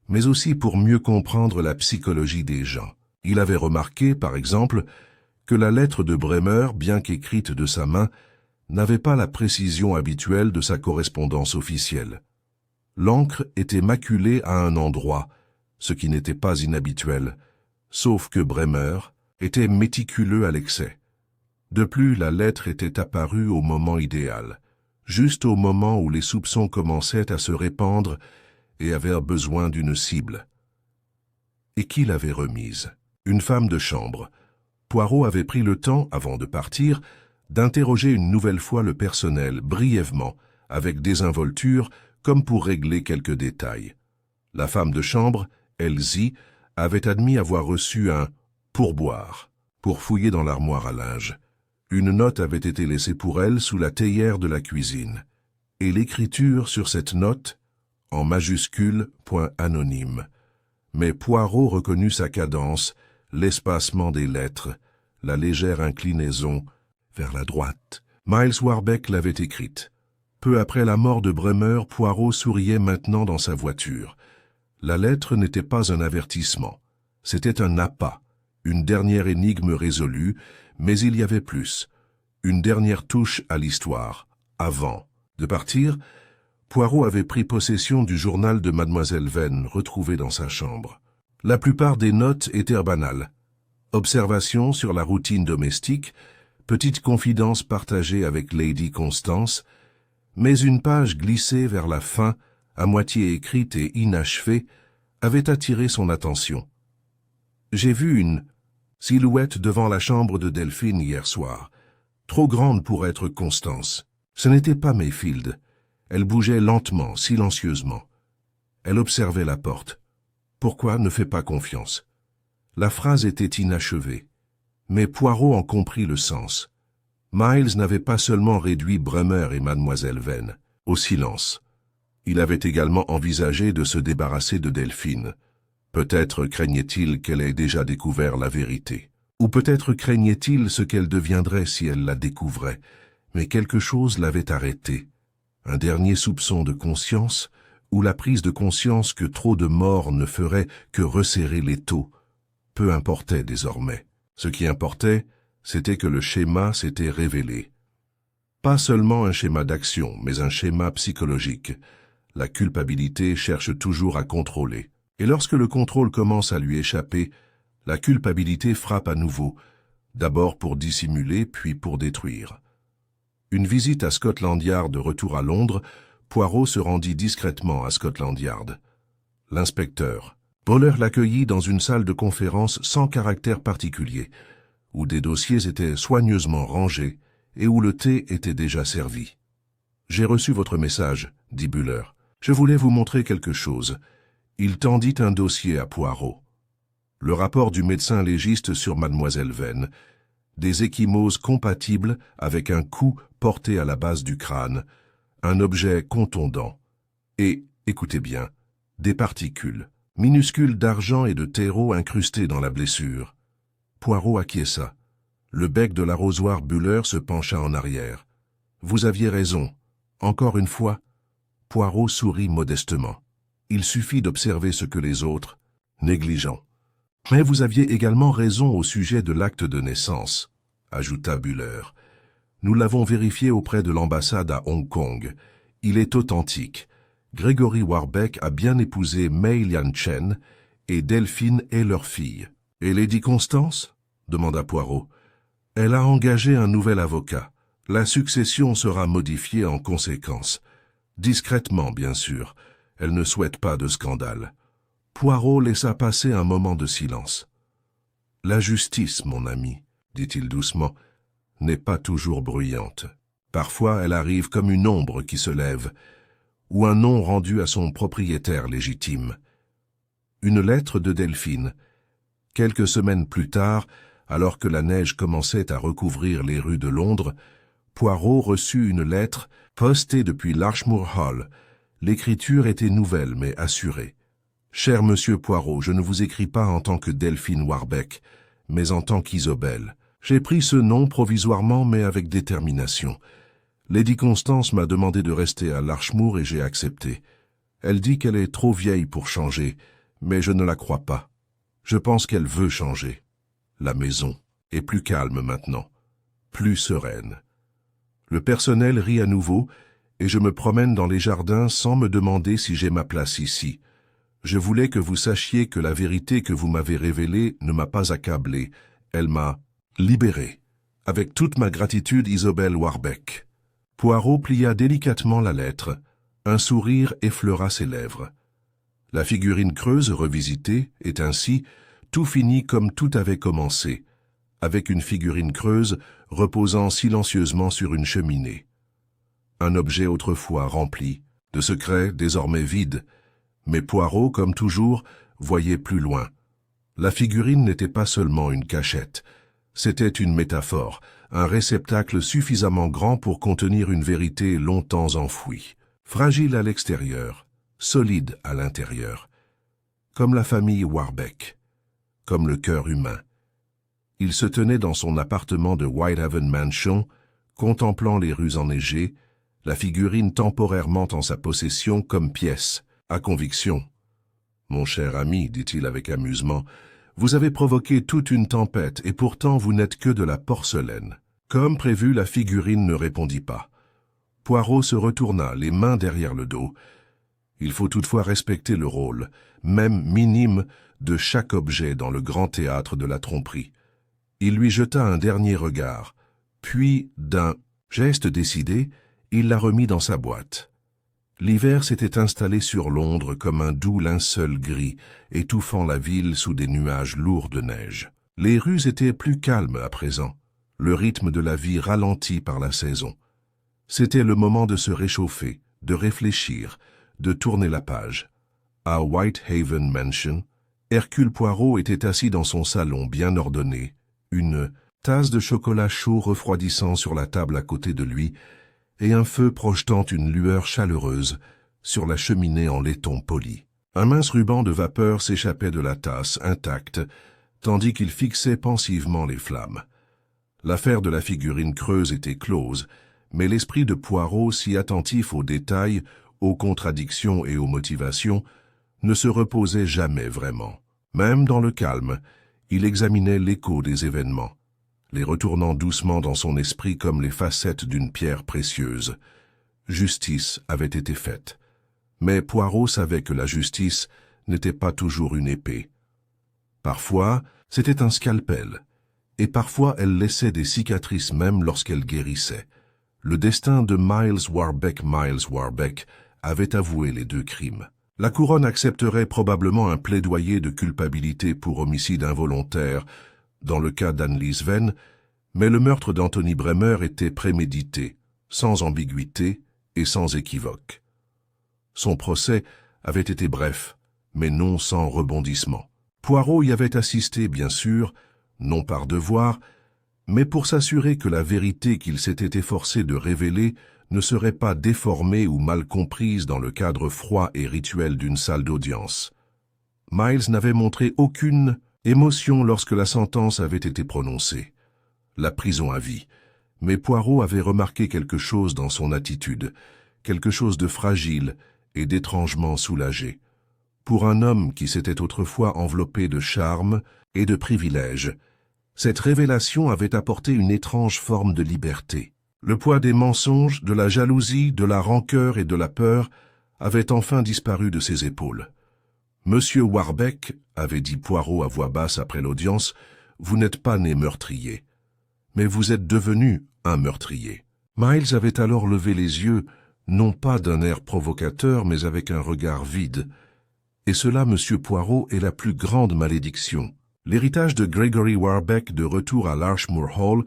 mais aussi pour mieux comprendre la psychologie des gens. Il avait remarqué, par exemple, que la lettre de Bremer, bien qu'écrite de sa main, n'avait pas la précision habituelle de sa correspondance officielle. L'encre était maculée à un endroit, ce qui n'était pas inhabituel, sauf que Bremer était méticuleux à l'excès. De plus, la lettre était apparue au moment idéal, juste au moment où les soupçons commençaient à se répandre et avaient besoin d'une cible. Et qui l'avait remise? Une femme de chambre. Poirot avait pris le temps, avant de partir, d'interroger une nouvelle fois le personnel, brièvement, avec désinvolture, comme pour régler quelques détails. La femme de chambre, Elsie, avait admis avoir reçu un pourboire pour fouiller dans l'armoire à linge. Une note avait été laissée pour elle sous la théière de la cuisine. Et l'écriture sur cette note, en majuscule, point anonyme. Mais Poirot reconnut sa cadence, l'espacement des lettres, la légère inclinaison vers la droite. Miles Warbeck l'avait écrite. Peu après la mort de Bremer, Poirot souriait maintenant dans sa voiture. La lettre n'était pas un avertissement. C'était un appât, une dernière énigme résolue, mais il y avait plus. Une dernière touche à l'histoire. Avant de partir, Poirot avait pris possession du journal de Mademoiselle Venn, retrouvé dans sa chambre. La plupart des notes étaient banales. Observations sur la routine domestique, petites confidences partagées avec Lady Constance, mais une page glissée vers la fin, à moitié écrite et inachevée, avait attiré son attention. « J'ai vu une silhouette devant la chambre de Delphine hier soir, trop grande pour être Constance. Ce n'était pas Mayfield. Elle bougeait lentement, silencieusement. Elle observait la porte. Pourquoi ne fais pas confiance? La phrase était inachevée, mais Poirot en comprit le sens. Miles n'avait pas seulement réduit Bremer et Mademoiselle Venn au silence. Il avait également envisagé de se débarrasser de Delphine. Peut-être craignait-il qu'elle ait déjà découvert la vérité. Ou peut-être craignait-il ce qu'elle deviendrait si elle la découvrait. Mais quelque chose l'avait arrêté. Un dernier soupçon de conscience, ou la prise de conscience que trop de morts ne ferait que resserrer l'étau. Peu importait désormais. Ce qui importait, c'était que le schéma s'était révélé. Pas seulement un schéma d'action, mais un schéma psychologique. La culpabilité cherche toujours à contrôler. Et lorsque le contrôle commence à lui échapper, la culpabilité frappe à nouveau, d'abord pour dissimuler, puis pour détruire. Une visite à Scotland Yard de retour à Londres, Poirot se rendit discrètement à Scotland Yard. L'inspecteur Boller l'accueillit dans une salle de conférence sans caractère particulier, où des dossiers étaient soigneusement rangés et où le thé était déjà servi. « J'ai reçu votre message, » dit Buller. « Je voulais vous montrer quelque chose. » Il tendit un dossier à Poirot. Le rapport du médecin légiste sur Mademoiselle Venn, des ecchymoses compatibles avec un coup porté à la base du crâne, un objet contondant, et, écoutez bien, des particules, minuscules d'argent et de terreau incrustées dans la blessure. Poirot acquiesça. Le bec de l'arrosoir Buller se pencha en arrière. « Vous aviez raison. Encore une fois. » Poirot sourit modestement. Il suffit d'observer ce que les autres, négligents. « Mais vous aviez également raison au sujet de l'acte de naissance, » ajouta Buller. « Nous l'avons vérifié auprès de l'ambassade à Hong Kong. Il est authentique. Gregory Warbeck a bien épousé Mei Lian Chen et Delphine est leur fille. »« Et Lady Constance ?» demanda Poirot. « Elle a engagé un nouvel avocat. La succession sera modifiée en conséquence. Discrètement, bien sûr. Elle ne souhaite pas de scandale. » Poirot laissa passer un moment de silence. « La justice, mon ami, » dit-il doucement, « n'est pas toujours bruyante. Parfois, elle arrive comme une ombre qui se lève, ou un nom rendu à son propriétaire légitime. » Une lettre de Delphine. Quelques semaines plus tard, alors que la neige commençait à recouvrir les rues de Londres, Poirot reçut une lettre postée depuis Larchmoor Hall. L'écriture était nouvelle mais assurée. « Cher monsieur Poirot, je ne vous écris pas en tant que Delphine Warbeck, mais en tant qu'Isobel. J'ai pris ce nom provisoirement, mais avec détermination. Lady Constance m'a demandé de rester à Larchmoor et j'ai accepté. Elle dit qu'elle est trop vieille pour changer, mais je ne la crois pas. Je pense qu'elle veut changer. La maison est plus calme maintenant, plus sereine. Le personnel rit à nouveau et je me promène dans les jardins sans me demander si j'ai ma place ici. Je voulais que vous sachiez que la vérité que vous m'avez révélée ne m'a pas accablé, elle m'a libéré. Avec toute ma gratitude, Isobel Warbeck. Poirot plia délicatement la lettre. Un sourire effleura ses lèvres. La figurine creuse revisitée est ainsi, tout fini comme tout avait commencé, avec une figurine creuse reposant silencieusement sur une cheminée. Un objet autrefois rempli, de secrets désormais vides, mais Poirot, comme toujours, voyait plus loin. La figurine n'était pas seulement une cachette, c'était une métaphore, un réceptacle suffisamment grand pour contenir une vérité longtemps enfouie, fragile à l'extérieur, solide à l'intérieur, comme la famille Warbeck, comme le cœur humain. Il se tenait dans son appartement de Whitehaven Mansion, contemplant les rues enneigées, la figurine temporairement en sa possession comme pièce, à conviction. « Mon cher ami, dit-il avec amusement, vous avez provoqué toute une tempête et pourtant vous n'êtes que de la porcelaine. » Comme prévu, la figurine ne répondit pas. Poirot se retourna, les mains derrière le dos. Il faut toutefois respecter le rôle, même minime, de chaque objet dans le grand théâtre de la tromperie. Il lui jeta un dernier regard, puis, d'un geste décidé, il la remit dans sa boîte. L'hiver s'était installé sur Londres comme un doux linceul gris, étouffant la ville sous des nuages lourds de neige. Les rues étaient plus calmes à présent, le rythme de la vie ralenti par la saison. C'était le moment de se réchauffer, de réfléchir, de tourner la page. À Whitehaven Mansion, Hercule Poirot était assis dans son salon bien ordonné, une tasse de chocolat chaud refroidissant sur la table à côté de lui, et un feu projetant une lueur chaleureuse sur la cheminée en laiton poli. Un mince ruban de vapeur s'échappait de la tasse, intacte, tandis qu'il fixait pensivement les flammes. L'affaire de la figurine creuse était close, mais l'esprit de Poirot, si attentif aux détails, aux contradictions et aux motivations, ne se reposait jamais vraiment. Même dans le calme, il examinait l'écho des événements, les retournant doucement dans son esprit comme les facettes d'une pierre précieuse. Justice avait été faite. Mais Poirot savait que la justice n'était pas toujours une épée. Parfois, c'était un scalpel, et parfois elle laissait des cicatrices même lorsqu'elle guérissait. Le destin de Miles Warbeck avait avoué les deux crimes. La couronne accepterait probablement un plaidoyer de culpabilité pour homicide involontaire dans le cas d'Anneliese Venn, mais le meurtre d'Anthony Bremer était prémédité, sans ambiguïté et sans équivoque. Son procès avait été bref, mais non sans rebondissement. Poirot y avait assisté, bien sûr, non par devoir, mais pour s'assurer que la vérité qu'il s'était efforcé de révéler ne serait pas déformée ou mal comprise dans le cadre froid et rituel d'une salle d'audience. Miles n'avait montré aucune émotion lorsque la sentence avait été prononcée. La prison à vie. Mais Poirot avait remarqué quelque chose dans son attitude, quelque chose de fragile et d'étrangement soulagé. Pour un homme qui s'était autrefois enveloppé de charme et de privilèges, cette révélation avait apporté une étrange forme de liberté. Le poids des mensonges, de la jalousie, de la rancœur et de la peur avait enfin disparu de ses épaules. « Monsieur Warbeck, avait dit Poirot à voix basse après l'audience, vous n'êtes pas né meurtrier, mais vous êtes devenu un meurtrier. » Miles avait alors levé les yeux, non pas d'un air provocateur, mais avec un regard vide. Et cela, monsieur Poirot, est la plus grande malédiction. L'héritage de Gregory Warbeck de retour à Larchmoor Hall,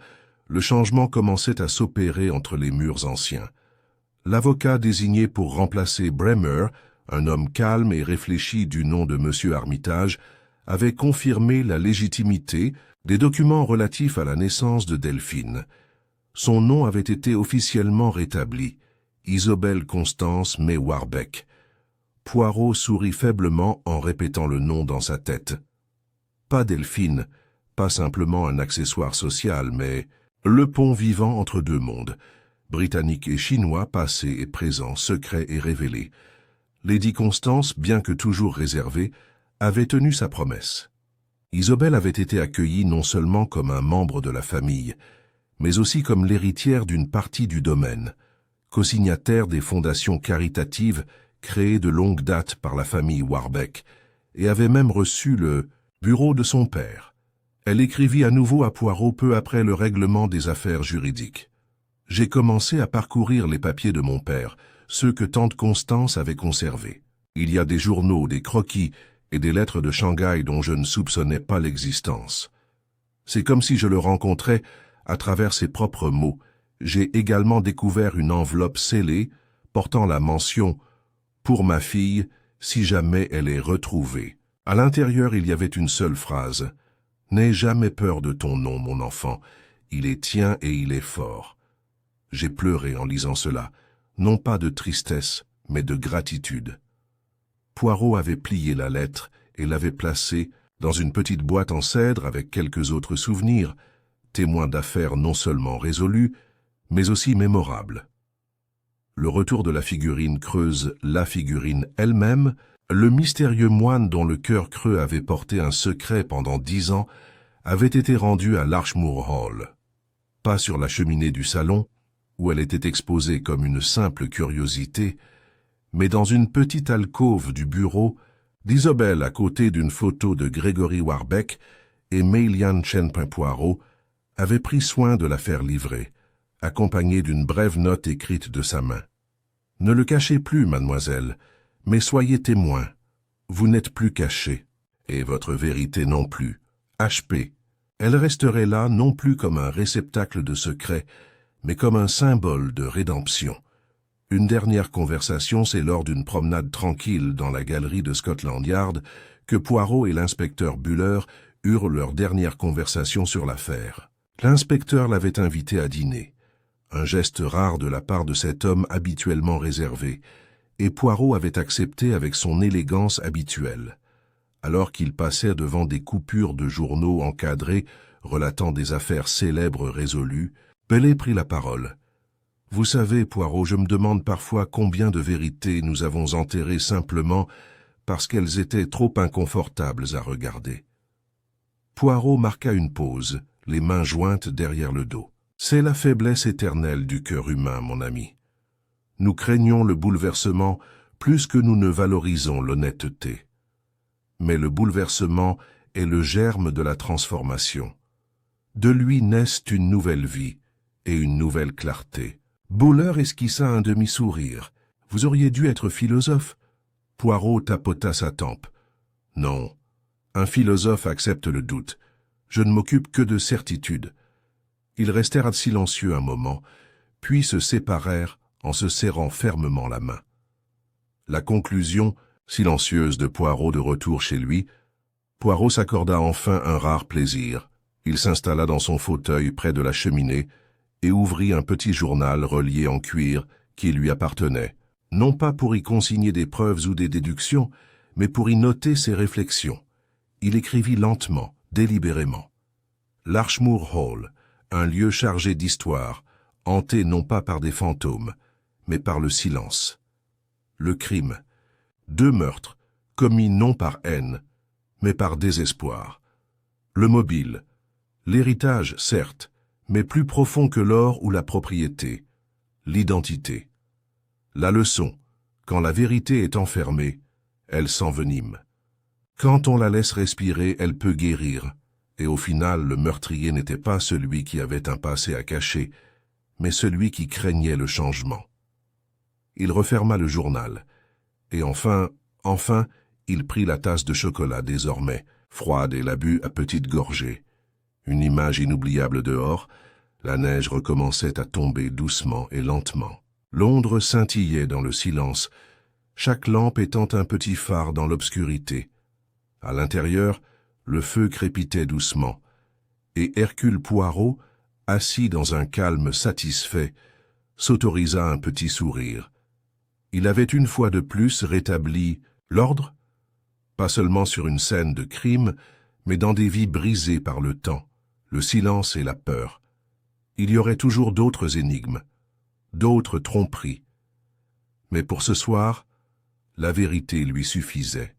le changement commençait à s'opérer entre les murs anciens. L'avocat désigné pour remplacer Bremer, un homme calme et réfléchi du nom de monsieur Armitage, avait confirmé la légitimité des documents relatifs à la naissance de Delphine. Son nom avait été officiellement rétabli, Isobel Constance May Warbeck. Poirot sourit faiblement en répétant le nom dans sa tête. Pas Delphine, pas simplement un accessoire social, mais le pont vivant entre deux mondes, britannique et chinois, passé et présent, secret et révélé. Lady Constance, bien que toujours réservée, avait tenu sa promesse. Isobel avait été accueillie non seulement comme un membre de la famille, mais aussi comme l'héritière d'une partie du domaine, co-signataire des fondations caritatives créées de longue date par la famille Warbeck, et avait même reçu le bureau de son père. Elle écrivit à nouveau à Poirot peu après le règlement des affaires juridiques. « J'ai commencé à parcourir les papiers de mon père, ceux que tante Constance avait conservés. Il y a des journaux, des croquis et des lettres de Shanghai dont je ne soupçonnais pas l'existence. C'est comme si je le rencontrais à travers ses propres mots. J'ai également découvert une enveloppe scellée portant la mention « Pour ma fille, si jamais elle est retrouvée ». À l'intérieur, il y avait une seule phrase « N'aie jamais peur de ton nom, mon enfant. Il est tien et il est fort. » J'ai pleuré en lisant cela, non pas de tristesse, mais de gratitude. Poirot avait plié la lettre et l'avait placée dans une petite boîte en cèdre avec quelques autres souvenirs, témoins d'affaires non seulement résolues, mais aussi mémorables. Le retour de la figurine creuse la figurine elle-même, le mystérieux moine dont le cœur creux avait porté un secret pendant 10 ans avait été rendu à l'Archmoor Hall. Pas sur la cheminée du salon, où elle était exposée comme une simple curiosité, mais dans une petite alcôve du bureau d'Isobel à côté d'une photo de Gregory Warbeck, et Mei-Lian Chen-Poirot avait pris soin de la faire livrer, accompagnée d'une brève note écrite de sa main. « Ne le cachez plus, mademoiselle, mais soyez témoin. Vous n'êtes plus caché, et votre vérité non plus. H.P. » Elle resterait là non plus comme un réceptacle de secrets, mais comme un symbole de rédemption. Une dernière conversation, c'est lors d'une promenade tranquille dans la galerie de Scotland Yard que Poirot et l'inspecteur Buller eurent leur dernière conversation sur l'affaire. L'inspecteur l'avait invité à dîner, un geste rare de la part de cet homme habituellement réservé, et Poirot avait accepté avec son élégance habituelle. Alors qu'il passait devant des coupures de journaux encadrés relatant des affaires célèbres résolues, Bailey prit la parole. « Vous savez, Poirot, je me demande parfois combien de vérités nous avons enterrées simplement parce qu'elles étaient trop inconfortables à regarder. » Poirot marqua une pause, les mains jointes derrière le dos. « C'est la faiblesse éternelle du cœur humain, mon ami. Nous craignons le bouleversement plus que nous ne valorisons l'honnêteté. Mais le bouleversement est le germe de la transformation. De lui naissent une nouvelle vie et une nouvelle clarté. » Buller esquissa un demi-sourire. « Vous auriez dû être philosophe. » Poirot tapota sa tempe. « Non, un philosophe accepte le doute. Je ne m'occupe que de certitude. » Ils restèrent silencieux un moment, puis se séparèrent en se serrant fermement la main. La conclusion, silencieuse de Poirot de retour chez lui, Poirot s'accorda enfin un rare plaisir. Il s'installa dans son fauteuil près de la cheminée et ouvrit un petit journal relié en cuir qui lui appartenait, non pas pour y consigner des preuves ou des déductions, mais pour y noter ses réflexions. Il écrivit lentement, délibérément. L'Archmoor Hall, un lieu chargé d'histoire, hanté non pas par des fantômes, mais par le silence. Le crime. 2 meurtres, commis non par haine, mais par désespoir. Le mobile. L'héritage, certes, mais plus profond que l'or ou la propriété. L'identité. La leçon. Quand la vérité est enfermée, elle s'envenime. Quand on la laisse respirer, elle peut guérir. Et au final, le meurtrier n'était pas celui qui avait un passé à cacher, mais celui qui craignait le changement. Il referma le journal. Et enfin, il prit la tasse de chocolat désormais, froide, et la but à petites gorgées. Une image inoubliable dehors, la neige recommençait à tomber doucement et lentement. Londres scintillait dans le silence, chaque lampe étant un petit phare dans l'obscurité. À l'intérieur, le feu crépitait doucement, et Hercule Poirot, assis dans un calme satisfait, s'autorisa un petit sourire. Il avait une fois de plus rétabli l'ordre, pas seulement sur une scène de crime, mais dans des vies brisées par le temps, le silence et la peur. Il y aurait toujours d'autres énigmes, d'autres tromperies. Mais pour ce soir, la vérité lui suffisait.